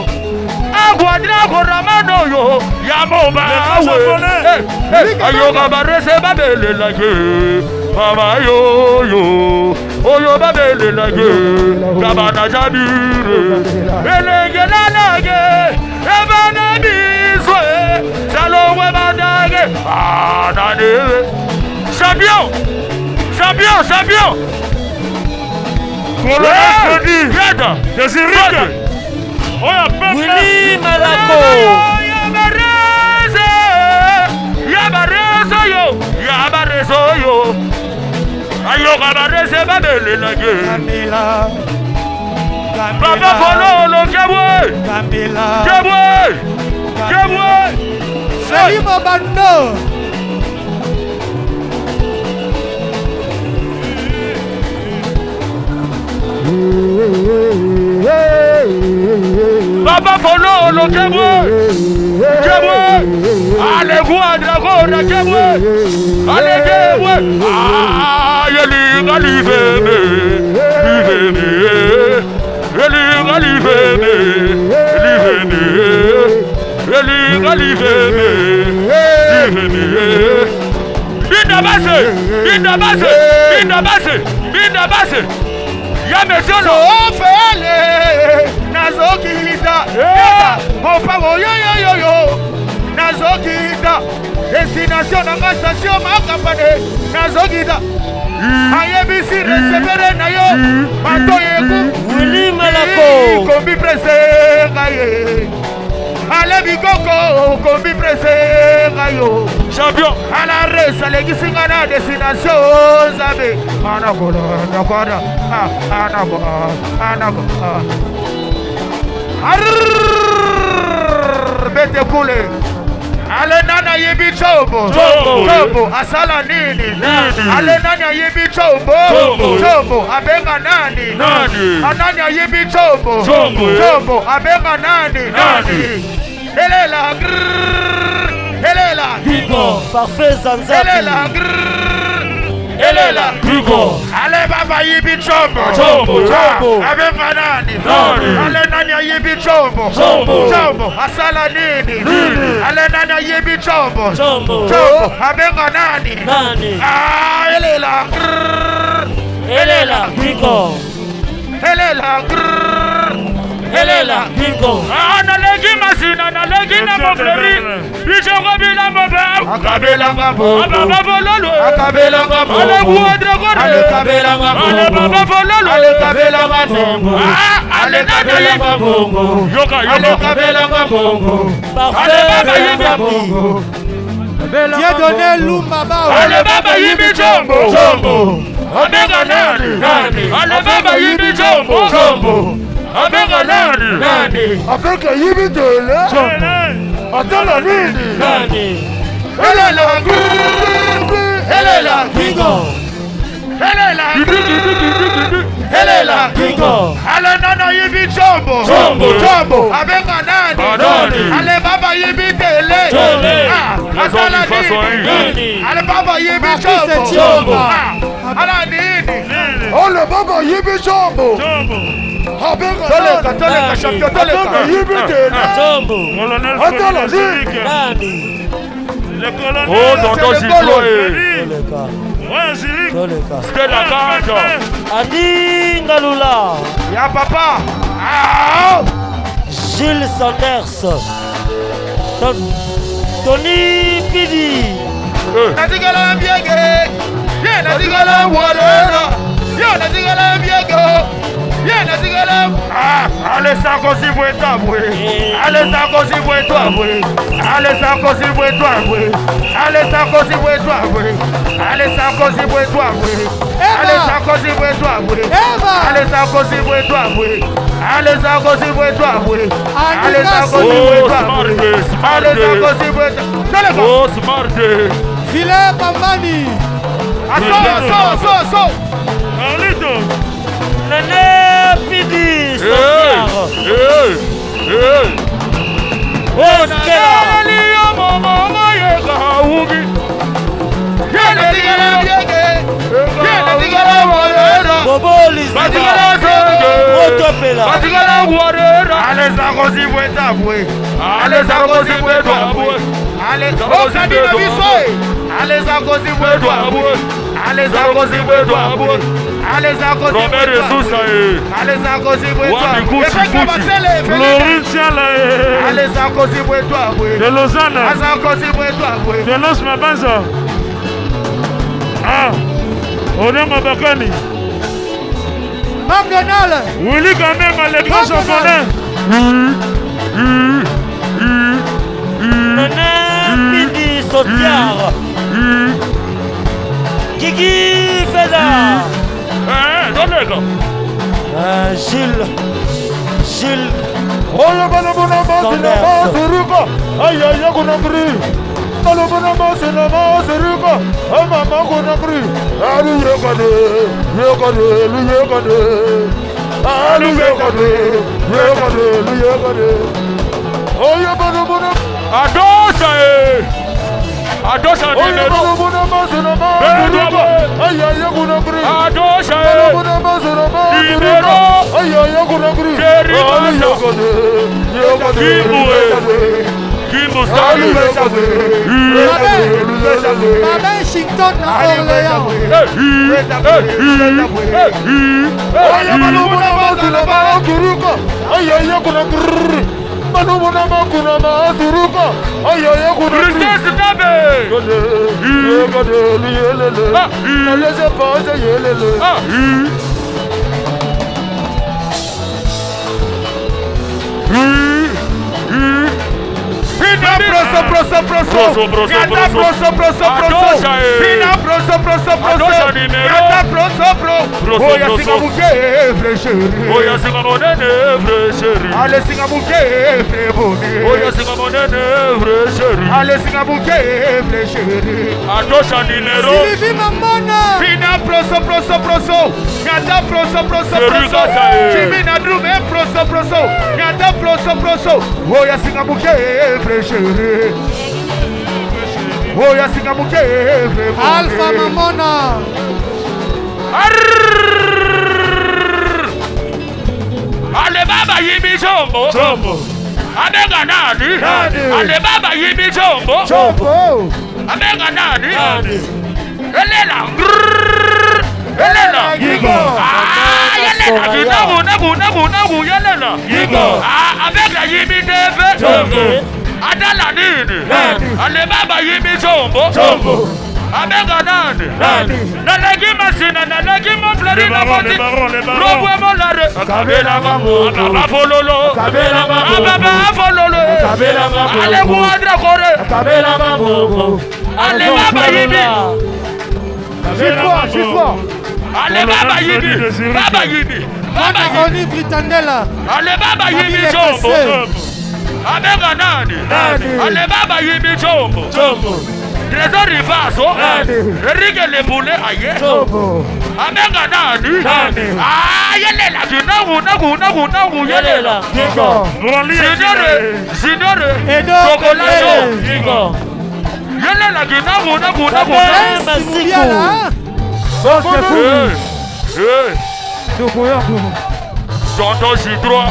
Speaker 13: Aguadra Ramano yo. Yamoba. Ayoga barese babele lage. Mama yo. Oyo babele lage. Kabana jabire. Elenge lage. Ebana biswe. Salomwe badage. Nane. Champion.
Speaker 12: Willy Malako.
Speaker 13: Yabarezo yo. Ayo kabarese babele lage. Papa Fololo Kebwe.
Speaker 8: Felipe Bando.
Speaker 13: Papa Fololo Kebwe. Allez voir Dragona Kebwe. Allez Kebwe. Yelinga liveme. Binda base. Ya monsieur no fele nazokita opa yo nazokita destination na station makapane nazokita ayebisi recevere na yo mato yeku
Speaker 12: Willy Malako
Speaker 13: kombi presse kaye ale bikoko kombi presse kayo champion ala resa legisinga na destination zabe anakola bete kule ale nana yebi chombo asala nini ale nana yebi chombo abenga nani ananya yebi chombo abenga nani elela
Speaker 12: Hugo parfait Zanzabi
Speaker 13: elela Hugo ale baba yebi chombo abenga nani ale nana yebi chombo asala nini ale nana yebi chombo abenga nani elela
Speaker 12: Hugo
Speaker 13: analegi masina nalegi na mobleri bijoko bila mobe akabela ngabo baba bololo akabela ngabo ale buadre gore ale kabela ngabo ale baba bololo ale kabela ngabo ale kabela ngabo yoka ale kabela ngabo ale baba ngabo
Speaker 8: Dieu donné Lumba Bao.
Speaker 13: Ale baba yibi chombo abega nani ale baba yibi chombo abega nani abega yibi dole atala nini elela
Speaker 7: Elela Kingo. Elela Elela Kingo. Ale nana yibi chombo. Chombo. Abenga nani. Ale baba yibi tele. Asala nini. Ale baba yibi chombo. Ala nini. Ole baba yibi chombo. Toleka champion toleka. Yibi tele.
Speaker 10: Chombo.
Speaker 7: Atala nini.
Speaker 10: Le colonel.
Speaker 7: Oh, tonton Gilles.
Speaker 10: Ouais, Zili.
Speaker 7: C'était la carte.
Speaker 12: Adi Ngalula.
Speaker 7: Ya papa.
Speaker 12: Gilles Sanders. Tony Pidi.
Speaker 7: Natigala Biege. Yeah, Natigala Warena. Yeah, Natigala Biege. Yeah, Natigala. Allez, ça cosy pour toi, allez, ça cosy pour toi, allez, ça cosy pour toi, allez, ça cosy pour toi, allez, ça cosy pour toi, allez, ça cosy pour toi, allez, ça cosy pour toi, allez, ça cosy pour toi, allez, ça cosy pour toi, allez, ça cosy pour toi.
Speaker 10: Oh, smart.
Speaker 7: Filet Mamani. Assaut.
Speaker 10: Carlito.
Speaker 12: Nene Pidi.
Speaker 10: De Lausanne. De Los Mabanza. Onema Bakani.
Speaker 7: McDonald.
Speaker 10: Willy Kamema, les grands japonais.
Speaker 12: Nene Pidi Sotiar. Kiki Feda. Gilles.
Speaker 7: Oh le bonhomme c'est Ruka. Aïe aïe qu'on a pris. Le bonhomme c'est Ruka. Oh maman qu'on a pris. Allez regardez. Oh y'a bonhomme.
Speaker 10: Adosha dinero.
Speaker 7: Aïe aïe qu'on a pris.
Speaker 10: Adosha. Kimbo Stanley.
Speaker 7: Baba Washington Orléans. Alpha Mamona.
Speaker 10: Ale baba yibi chombo. Abenga nani? Ale baba yibi chombo. Abenga nani? Elela. Yelela. Abenga yibi teve. Adala nini? Ale baba yibi chombo. Abenga nani? Nalagi masina, nalagi moflari na moti. Robwe molare. Kabela mambo. Ababa fololo. Kabela mambo. Ababa fololo. Kabela mambo. Ale kuadra kore. Kabela mambo. Ale baba yibi.
Speaker 7: Chifwa.
Speaker 10: Ale baba yibi. Baba yibi.
Speaker 7: Baba Oni Britandela.
Speaker 10: Ale baba yibi chombo. Abenga nani? Ale baba yibi chombo.
Speaker 13: Trésor Rivaso, Eric le boulet aye. Amenga nani? Yelela, yelela. Signore, Chocolat. Yelela, J'entends j'y droit.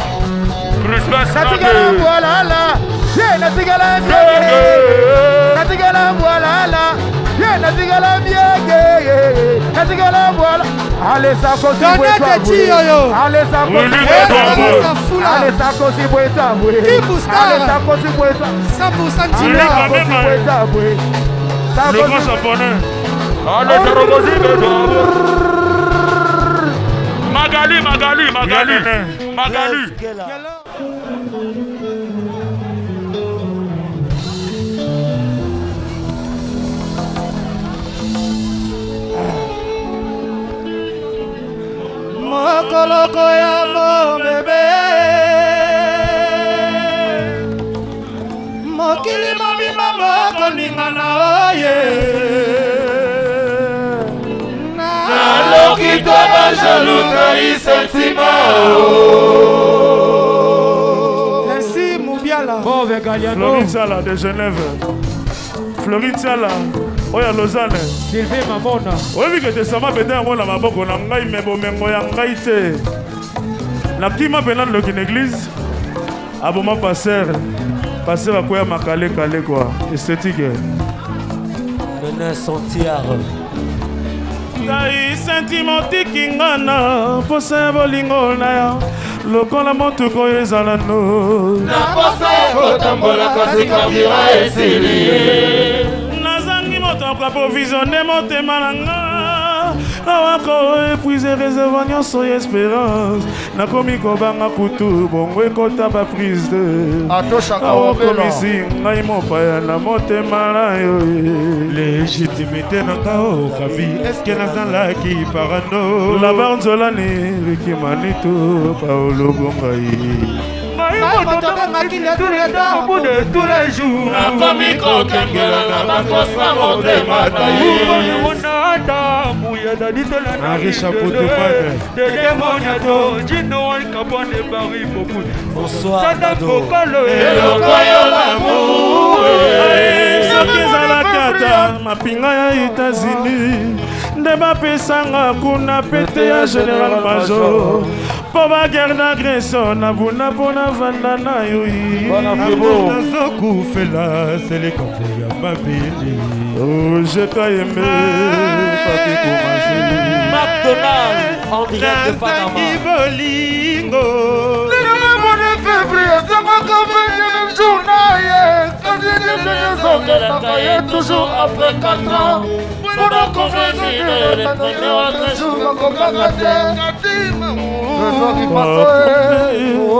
Speaker 13: Respect
Speaker 7: Natigala voilà là. Natigala voilà là. Natigala bien. Natigala voilà. Allez ça cause Allez ça cause Allez ça cause Boeta. Allez ça cause Boeta. 100% Tila.
Speaker 13: Le grand japonais. Allez ça cause Magali.
Speaker 7: Mokoloko ya mon bébé. Mokili mobima mokoningana oye.
Speaker 10: Naloki to bajaluka isentima.
Speaker 7: Ainsi Moubiala.
Speaker 5: Florine Sala de Genève. Florine Sala. Oya Lausanne.
Speaker 9: Sylvain Mamona.
Speaker 5: Oyebi que te sama pete yango na maboko na ngai me bomengo ya ngai te. Na kima pena loki na église. Aboma passer akoya makale kale quoi. Esthétique.
Speaker 12: Mena Santiar.
Speaker 5: Ngai sentimenti kingana posa bolingo na ya. Lokola motuko ezala no.
Speaker 10: Na posa kotambola kasi kabira esili.
Speaker 5: Pour approvisionner mon temalanga awako épuiser réservoir nyonso espérance nakomi kobanga kutu bongo ekota ba prise de awokomisi ngai mopaya na motema na yo légitimité na ngao kabi eske nazalaki parano laba nzolani rikimanito paolo bongai
Speaker 10: tous les jours nakomi kokengela na bakosa motema na ye
Speaker 5: soki ezalaki ata mapinga ya États-Unis nde bapesanga kuna pete ya général major po baguerre d'agression nabuna mpona vanda na yo nazokufela selekante ya mabili jetayembe papikomase
Speaker 12: McDonald en direct de Panama.
Speaker 7: bolingo
Speaker 10: toujours après 4 ans. Pour la convenir de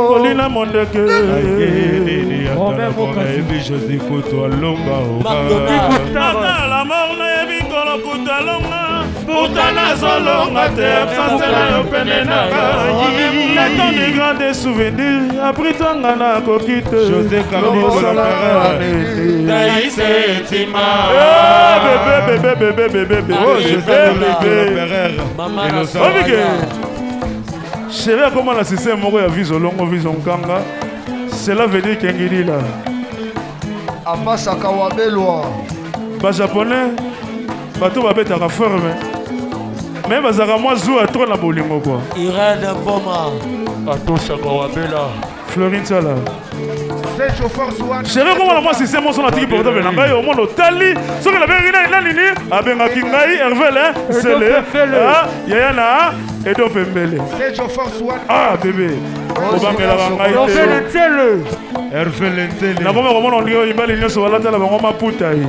Speaker 5: kolina mondeke Joseph Toalonga la mort nayebi kolo kutalonga pourtant nazolonga te absence na yo pene na ngai le temps de grands souvenirs apritwanga na koki te José Carlos
Speaker 10: Taïsetima
Speaker 5: bébé oh José bébé chérie comment la système moko ya viso longo viso nkanga cela veut dire kengili là
Speaker 7: apasaka wabelwa
Speaker 5: ba japonais bato babetaka forme mais bazaka mwa zuwa trop na bolingo quoi
Speaker 12: Irène Boma
Speaker 5: atosaka wabela Florine Sala
Speaker 7: c'est chauffeur Swan
Speaker 5: chérie comment la moi système on atiki portable na ngai au monde otali soki la bengi na nini abengaki ngai Hervé Sele yaya na Edo Pembele
Speaker 7: c'est chauffeur Swan
Speaker 5: bébé obangela ngai Hervé Lentele na bomba komona ndio imbali nyonso balatala bango maputa yi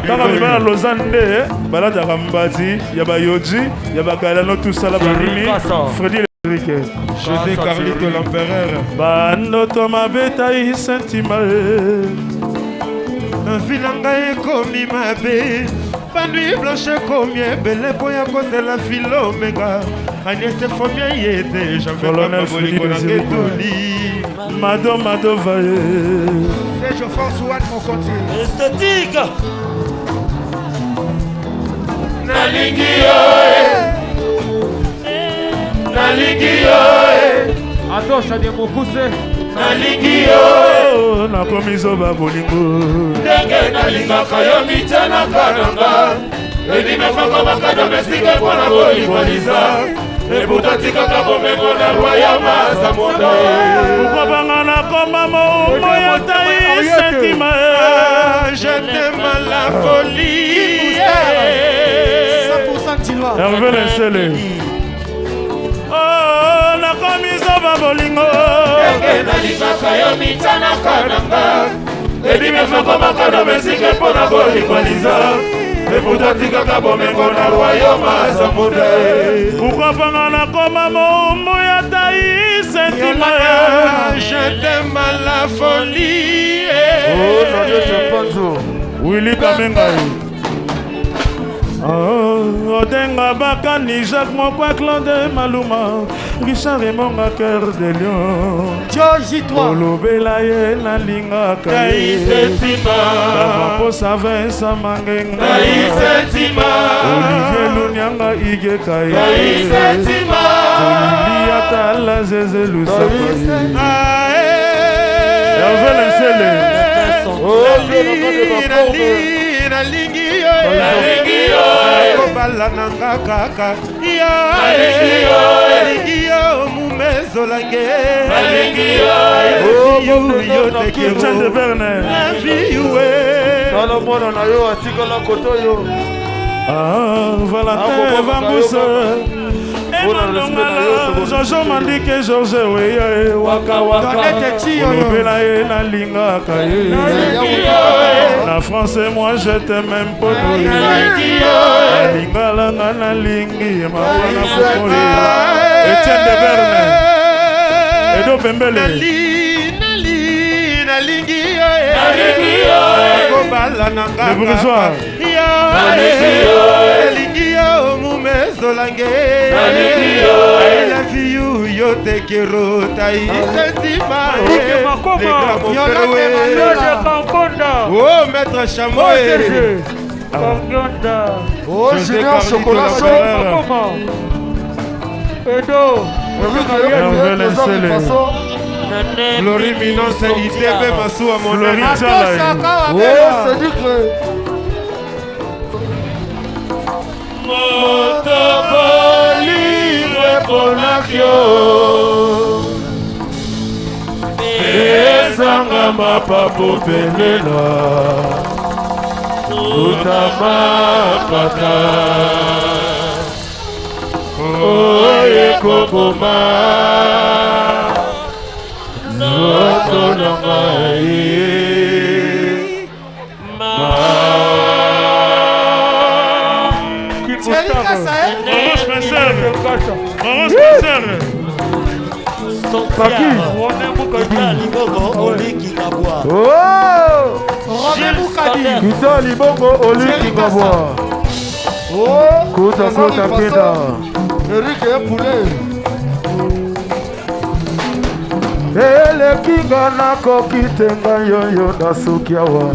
Speaker 5: kaka mibala Lausanne nde balataka mbati ya bayoji ya bakalano tusala barimi Freddy José Carlito l'empereur bandoto mabetai sentima
Speaker 14: vilanga ekomi mabe banui blanche ekomi ebele mpo ya kozela filomega Agnès Fomia y était, j'avais pas bolingo na ketoli.
Speaker 2: Mado vae.
Speaker 14: C'est Jean-François mon continue.
Speaker 12: Esthétique.
Speaker 10: Nalingi yo.
Speaker 7: Atosha de mokuse.
Speaker 10: Nalingi yo.
Speaker 2: Nakomi zoba bolingo.
Speaker 10: Ndenge nalingaka yo mitana kananga. Edimefako baka domestique mpona bolikoliza. Ebutatikaka bomengo na roi ya mazamonda.
Speaker 2: Ukobanga nakoma momo ya tai sentima.
Speaker 14: Je t'aime à la folie. 100% chinois.
Speaker 2: Hervé Lensele. Oh, nakomi zoba bolingo.
Speaker 10: Ndenge nalingaka yo mitana kananga. Edimefako baka domestique mpona bolikoliza. Ebutatikaka bomengo na royaume azamude.
Speaker 2: Ukopanga nakoma momo ya tai sentima.
Speaker 14: Je t'aime à la folie.
Speaker 2: Oh, Nadia Chepanzo. Willy Kamengai. Oh, Odenga Bakani, Jacques Mokwa, Claude Maluma, Richard Emonga, Cœur de Lion.
Speaker 14: Georgie, toi.
Speaker 2: Olobela ye na linga kaye. Kapo Savin Samangenga. Olivier Lunyanga Ige kaye. Olivier Atala Zeze Lusaka. Hervé Lensele.
Speaker 14: Nalingi yo kobala nanga kaka nalingi yo mumezolange nalingi yo
Speaker 2: Tiende Berne
Speaker 14: naviwe
Speaker 15: tala mwana na yo atikola koto yo
Speaker 2: Valentin Vambousse Jojo Mandike George Weye Waka Olobela ye na lingaka ye na français moi je t'aime mponi na lingala nga na lingi mabwana kokoli Etienne de Berne Edo Pembele
Speaker 14: nalingi yo kobala nanga
Speaker 2: Le bourgeois
Speaker 14: nalingi yo mumezolange nalingi yo I love you yo tekero tai sentima oh maître Chamoy
Speaker 15: oh Julien Chocolat Chaud
Speaker 7: Edo
Speaker 14: Glory Minon c'est ITB Massou à mon ami
Speaker 15: oh c'est du creux
Speaker 10: Motobolingwe ponakyo Ezanga mapapo pelela Utamapata Oye kokoma Zoto nangai
Speaker 15: Kitali Bongo Oliki Kabwa. Kota Keda. Eric Poulet. Ele kinga na kokitenga yoyo na sukiawa.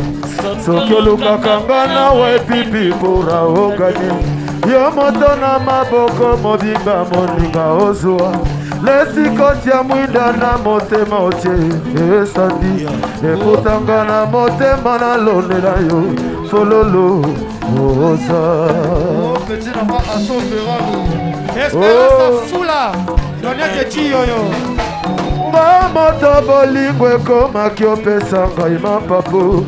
Speaker 15: Sokyo lukakanga na we pipi pura ogani. Yo moto na maboko mobimba moninga ozua. Lesikoti ya mwinda na motema otie esandi ekutanga na motema na lonela yo fololo oza
Speaker 14: petit nama aso ferrari Esperanza fula donete chiyoyo
Speaker 15: nga moto bolingo ekomaki opesa ngai mapapu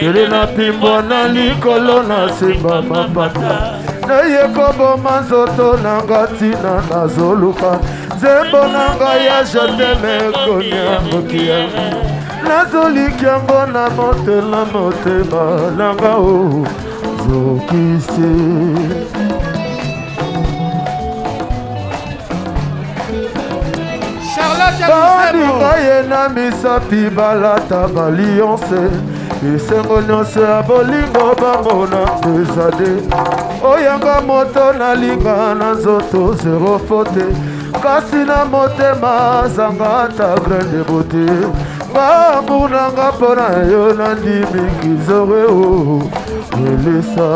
Speaker 15: ele na pimbwa na likolo na simba mapata nayekoboma nzoto na nga ntina nazoluka Zembo nanga ya joteme konya mokia Nazoliki yango na motema nanga o zokisi Baninga ye na misapi balata balionse Bisengo nyonso ya bolingo bamona desade oyanga moto nalinga na nzoto zero fote kasi na motema zanga ta graine de beauté amour nanga mpona yo nandimi kizore o elesa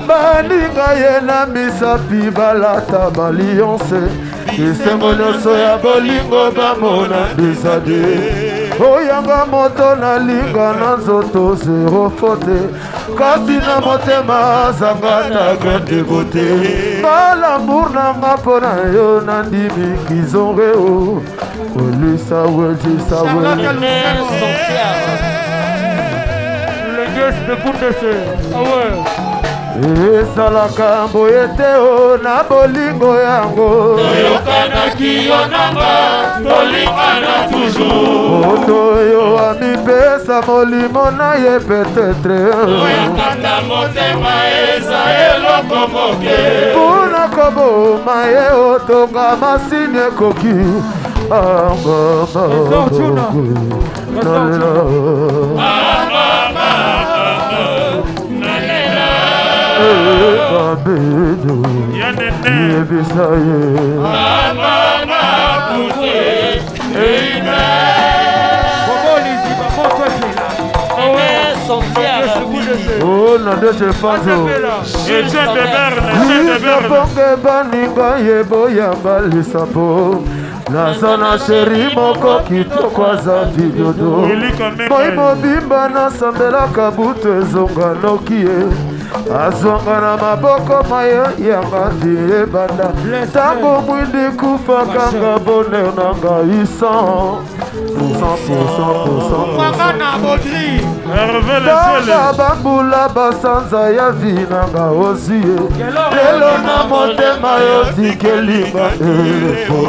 Speaker 15: baninga ye na misapi balata balionse kisengo nyonso ya bolingo bamona desade oyanga moto nalinga na nzoto zero fote kasi na motema zanga na graine de beauté malamour nanga mpona yo nandimi kizonge o olisa wejisa we
Speaker 13: le geste de Koundese. Ah ouais.
Speaker 15: esalaka mboye te o na bolingo yango
Speaker 10: toyokanaki yo nanga tolingana toujours
Speaker 15: moto oyo amipesa molimo na ye petetre
Speaker 10: oyakanda motema eza eloko moke
Speaker 15: mpona koboma ye otonga masini ekoki babedo yebisa ye oh nadeshe fazo lisabonge baninga ye boyamba lisapo nazana sheri moko kitoko aza videodo moi mobimba nasambelaka butu ezonga noki ye azonga na maboko maye yanga vi ebanda ntango mwindi kufakanga bonheur nanga 100% bambula basanza ya vi nanga ozie lelo na motema yo tikelinga elefo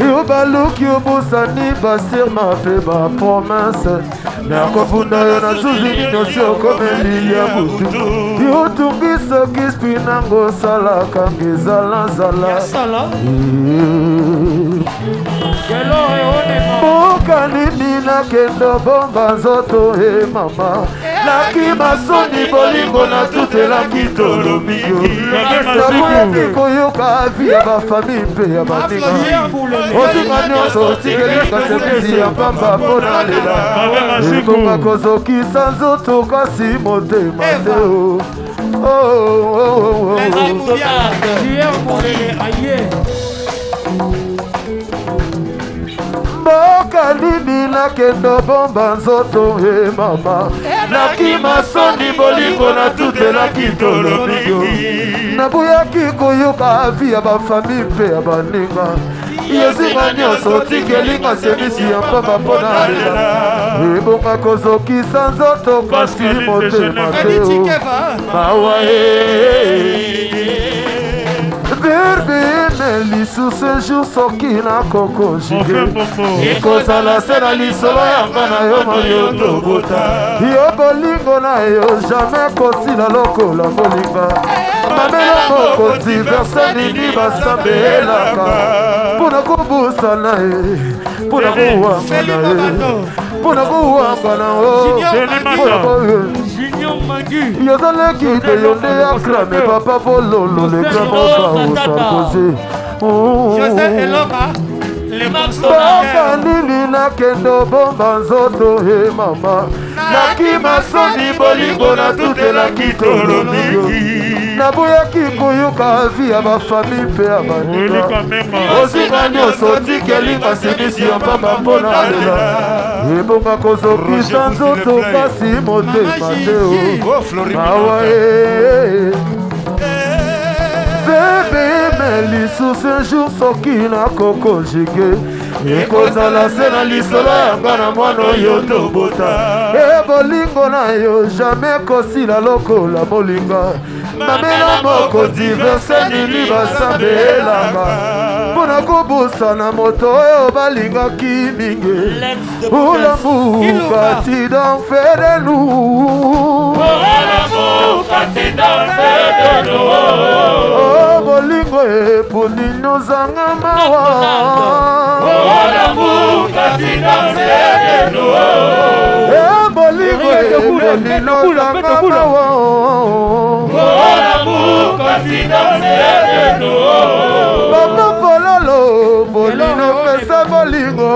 Speaker 15: yo baluki obosani basirma mpe bapromese nakofunda yo na zuzi ninosi okomeli ya butu yo tungisoki spi nango osalaka ngezalazala mboka nini nakendo bomba nzoto e mama nakima soni bolingo natutelaki tolomio nakoyaki koyoka avi ya bafami mpe ya baninga otinga nyonso otikelika semisi ya pamba mpona lela ekonga kozokisa nzoto kasi motema te mboka nini nakendo bomba nzoto e mama nakima soni bolingo natutelaki tolomio nabuyaki koyoka avi ya bafami mpe ya baninga yezinga nyonso otikelinga semisi ya mpamba mpona lela ebonga kozokisa nzoto kasi motema te mawa berbene lisusu jour soki nakokonjige ekozala se na lisolo yanga na yo moyo tobota yo bolingo na yo jamai kosila lokola bolinga mamelo moko diverse nini basambelaka mpona kobusana ye mpona kowanga na ye mpona kowanga na o yozalaki te yo nde yakrame papa pololo lekamokao sarkozy mboka nini nakendo bomba nzoto e mama nakima soni bolingo natutelaki tolomio nabuyaki koyoka avi ya bafami mpe ya baninga ozinga nyonso otikelinga simisi ya mpamba mpona lela ebonga kozokisa nzoto kasi motema te awa bebe lisusu jour soki nakokonjige ekozala se na lisolo yanga na mwana oyo tobota bolingo na yo jamai kosila lokola molinga mamela moko diverse nini basambelaka mpona nakobusa na moto oyo balingaki mingi olamu kati d'enfer de nous oh bolingo eponi nozanga mawa
Speaker 10: olamu kati d'enfer de nous
Speaker 15: bolingo eponi nozanga mawa
Speaker 10: olamu kati d'enfer de nous
Speaker 15: Baba Pololo, bolino pesa bolingo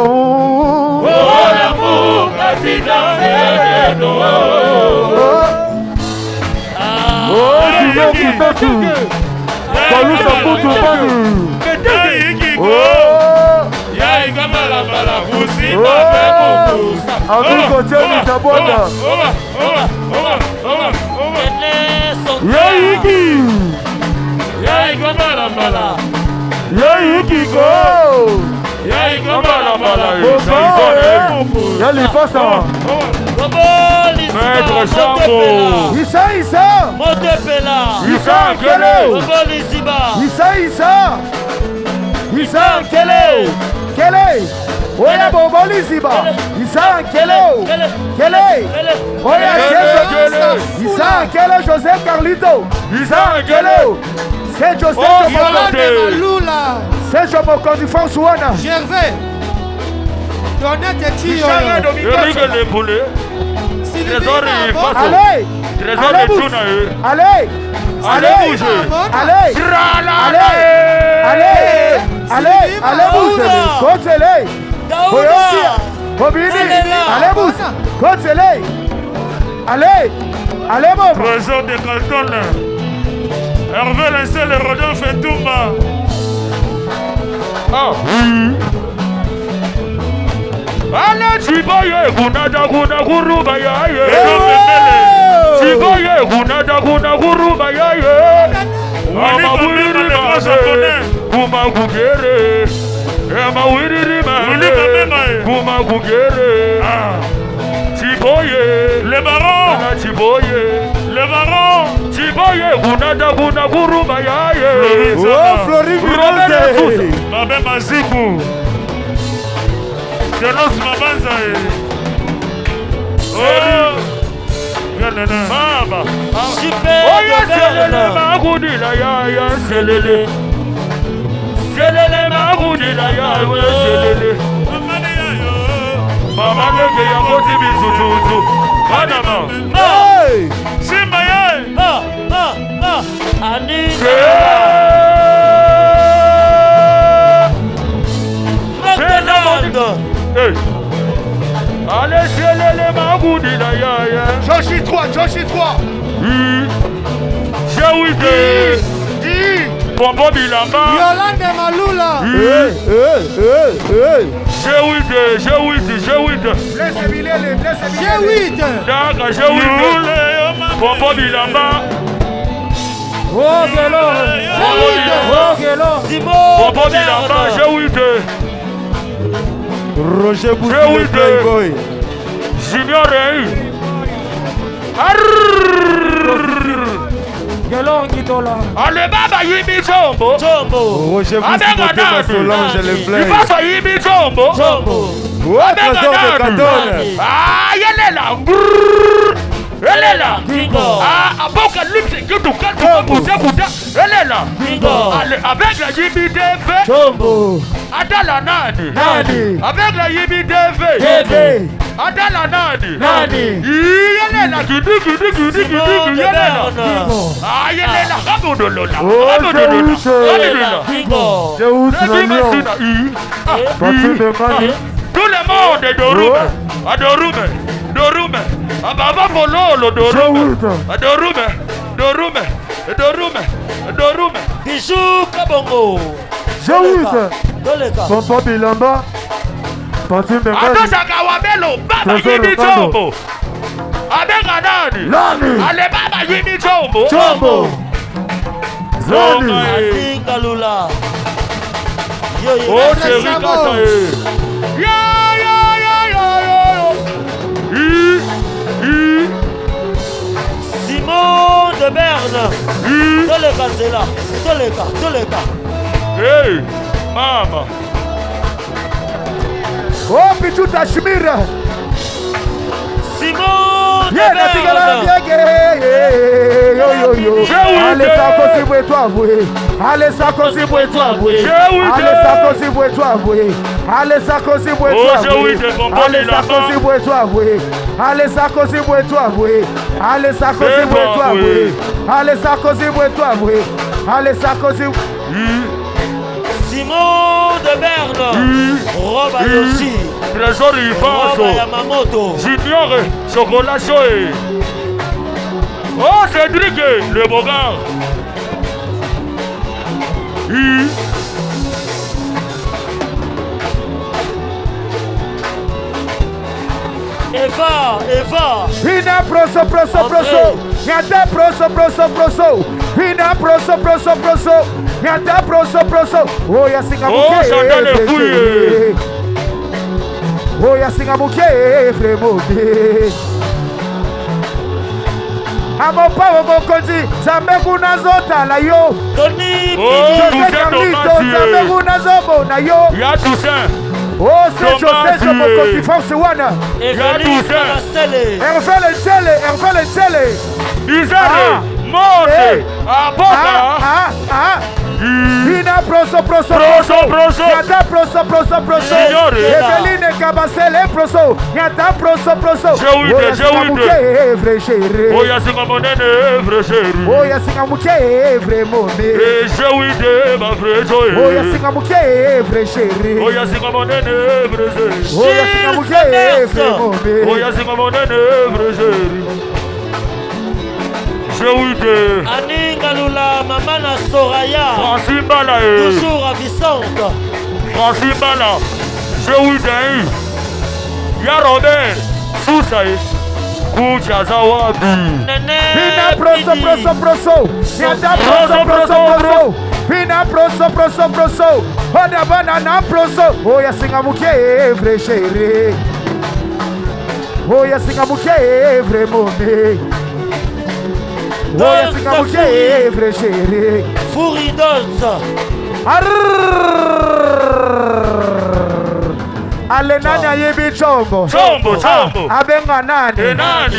Speaker 10: olamu kati d'enfer de nous
Speaker 15: oh Dieu qui fait tout Kalusa putu bani oh
Speaker 10: Yai kamala mala kusi mabe kukusa
Speaker 15: Amigo Jenny Tabona Yaiki
Speaker 10: Yai kamala mala
Speaker 15: Yaiki go
Speaker 10: Yai kamala mala
Speaker 15: Yali pasa
Speaker 10: Maître Chambo
Speaker 15: Issa
Speaker 12: Motepela
Speaker 15: Issa Kele
Speaker 12: Boboli Ziba
Speaker 15: Issa Kele Oya Boboli Ziba Issa Kele Oya Issa Kele José Carlito Issa Kele C'est José C'est Jomoko du François
Speaker 14: Gervais Donnette Tio
Speaker 10: Eric le poulet Trésor il passe
Speaker 15: Allez
Speaker 10: Trésor de Tuna
Speaker 15: Allez bouger Allez bouger Côte-les Bobini Allez bouger Côte-les Allez mon
Speaker 2: Trésor de Calton. Hervé Lincel et Rodolphe Toumba.
Speaker 10: Ah oui Allez Chiboye kunada kuna kuruba yaye Chiboye kunada kuna kuruba yaye Mama wiri maze Kuma kugere Ema wiri maze Kuma kugere Chiboye
Speaker 2: Le baron
Speaker 10: Le baron Chiboye kunada kuna kuruba yaye
Speaker 15: Oh Floride Rose
Speaker 2: Mabe Maziku Denos Mabanza Oh Baba
Speaker 10: Oya selele magudila ya selele Selele magudila ya selele Mama leke ya koti bisututu Madama
Speaker 12: Hey
Speaker 2: Simba ye
Speaker 12: Anita
Speaker 10: Hey Allez selele magudila ya
Speaker 14: Joshi 3
Speaker 10: Jawite Pompo Bilamba
Speaker 14: Yolande Malula
Speaker 10: Jawite
Speaker 14: Blesse Bilele G8
Speaker 10: Daga Jawite Pompo Bilamba Pompo Bilamba Jawite
Speaker 15: Roger Boucher Playboy
Speaker 10: Junior Rey Ale baba yimi chombo
Speaker 15: Roger Boucher Solange les fleurs
Speaker 10: Il passe yimi chombo
Speaker 15: Ouais, trésor de Catone
Speaker 10: Ah, yelela Elela Ah, apocalypse Kuta Elela Avec la JBTV
Speaker 15: Chombo
Speaker 10: Adala nani Avec la JBTV Adala nani Yelela Yelela Ah, yelela Rabodolola
Speaker 15: C'est où tu l'as mis Parti de Mali
Speaker 10: Tout le monde est Dorume Ababa Fololo Dorume
Speaker 12: Bijou Kabongo
Speaker 15: Jawite Pompo Bilamba Parti de Mali
Speaker 10: Atosaka Wabelo Baba Yimi Chombo Abenga nani Ale Baba Yimi Chombo
Speaker 15: Zoni
Speaker 12: Adinga Lula
Speaker 10: Oh Chéri Kasae
Speaker 12: Simon de Berne Toleka Zela Toleka
Speaker 10: Hey
Speaker 13: Mama.
Speaker 4: Oh, Pichou Tachmir.
Speaker 12: Simon de
Speaker 4: Berne. Allez, ça cause pour toi, oui. Allez, ça cause pour toi, oui. Allez, ça cause pour toi, oui. Allez, ça cause pour toi, oui. Allez, ça cause pour toi, oui. Allez, ça cause pour toi, oui. Allez, ça cause pour toi, oui. Allez, ça cause pour toi, oui. Allez, ça cause.
Speaker 12: Simon de Berne. Roba Yoshi.
Speaker 13: Trésor Ifaso.
Speaker 12: Yamamoto.
Speaker 13: Junior Chocolat Choé. Oh, Cédric, le Bogard.
Speaker 12: Eva.
Speaker 4: Vina proso. Yata proso. Vina proso. Yata proso. Oh, ya singa muke.
Speaker 13: Oh, Chantal est fouillé.
Speaker 4: Oh, ya singa muke. Amo pawo mokonzi zambe kuna zota na yo.
Speaker 12: Tony.
Speaker 4: Zambe kuna zobo na yo.
Speaker 13: Ya Toussaint.
Speaker 4: Oh, c'est José Mokonzi force wana.
Speaker 12: Eveline Marcelle.
Speaker 4: Hervé le Tchele.
Speaker 13: Isare. Monte. Aboka.
Speaker 4: Vina proso. Yata proso. Eveline Kabasele proso. Yata proso.
Speaker 13: Jéhuite. Oya singa monene vrai chéri.
Speaker 4: Oya singa muke vrai momé.
Speaker 13: Jéhuite ma vrai joie.
Speaker 4: Oya singa muke vrai chéri.
Speaker 13: Oya singa monene vrai chéri.
Speaker 4: Oya singa muke vrai momé.
Speaker 13: Oya singa monene vrai chéri. Jéhuite.
Speaker 12: Aninga Lula, Maman Soraya.
Speaker 13: Francine Bala.
Speaker 12: Toujours ravissante.
Speaker 13: Francine Bala. Jéhuite. Ya Robert. Sousaï. Kucha Zawabi.
Speaker 4: Vina proso. Yata proso. Vina proso. Oda banana proso. Oya singa muke vrai chéri. Oya singa muke vrai momé. Oya singa muke vrai chéri.
Speaker 12: Fouridos.
Speaker 4: Ale nani yibi chombo. Abenga nani.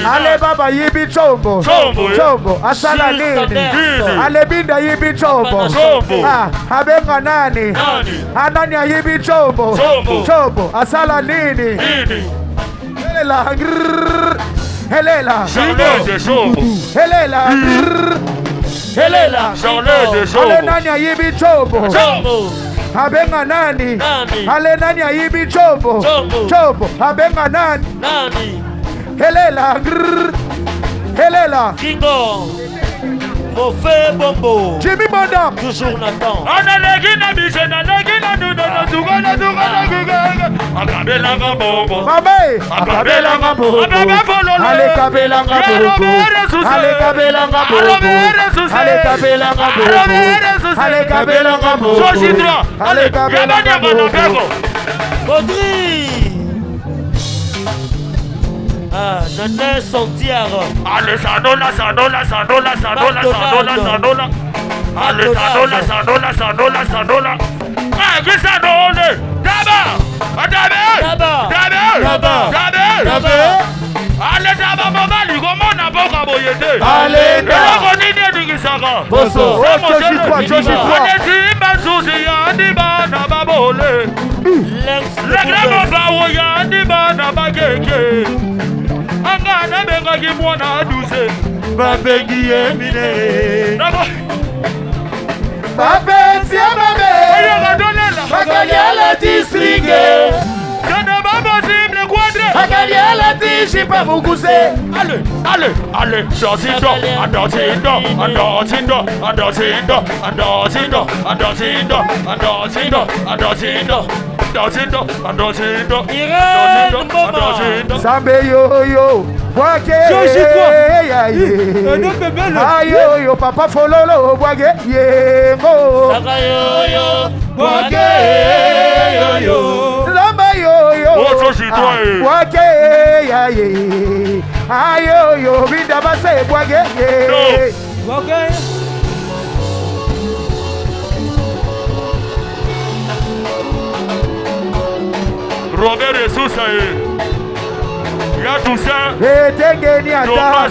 Speaker 4: Ale baba yibi chombo. Asala nini. Ale binda yibi chombo. Abenga nani. Anani yibi chombo. Asala nini. Helela. Ale nani yibi chombo. Abenga nani? Ale nani yibi chombo. Abenga nani? Helela.
Speaker 12: Kingo. Mauvais Bombo.
Speaker 4: Jimmy Bonda.
Speaker 12: Toujours Nathan.
Speaker 13: Akabelanga Bombo.
Speaker 4: Akabelanga Bombo. Ale kabelanga Bombo. Ale kabelanga Bombo. Ale kabelanga Bombo. Ale kabelanga Bombo. Ale kabelanga Bombo.
Speaker 12: Baudry. Nané Santiago.
Speaker 13: Allez, Sandola. Allez, Sandola. Allez, Daba, maman, lui, comment on n'a pas boyété?
Speaker 4: Allez,
Speaker 13: Daba. Allez,
Speaker 4: Sambe yo, boage. Ayo yo, papa fololo, boage yengo. Boage yo. Zamba yo. Boage ayo yo, binda base boage ye.
Speaker 13: Robert Resoussa ya Toussaint
Speaker 7: etengeni ata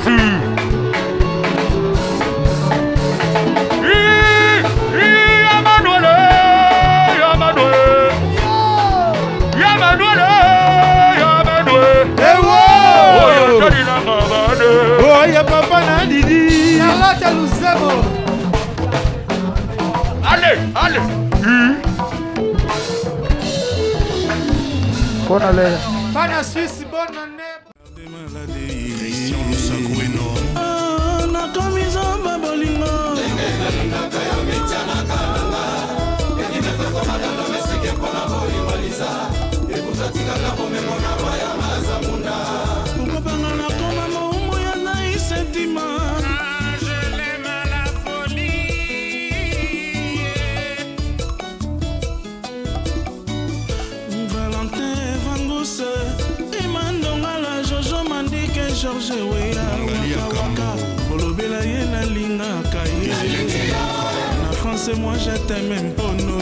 Speaker 14: Oya papa na Didi Charlotte Lusebo.
Speaker 13: Allez, allez.
Speaker 7: Bonne année.
Speaker 14: Bana Suisse, bonne année.
Speaker 1: Christian Lusaku énorme.
Speaker 16: nakomisa babolingo okopanga nakoma moumu ya nai sentima je l'aime à la folie Valentin Evanguse Imandongala Jojo Mandike George Weya Waka Bolobela ye na lingaka ye na France moi je t'aime mpono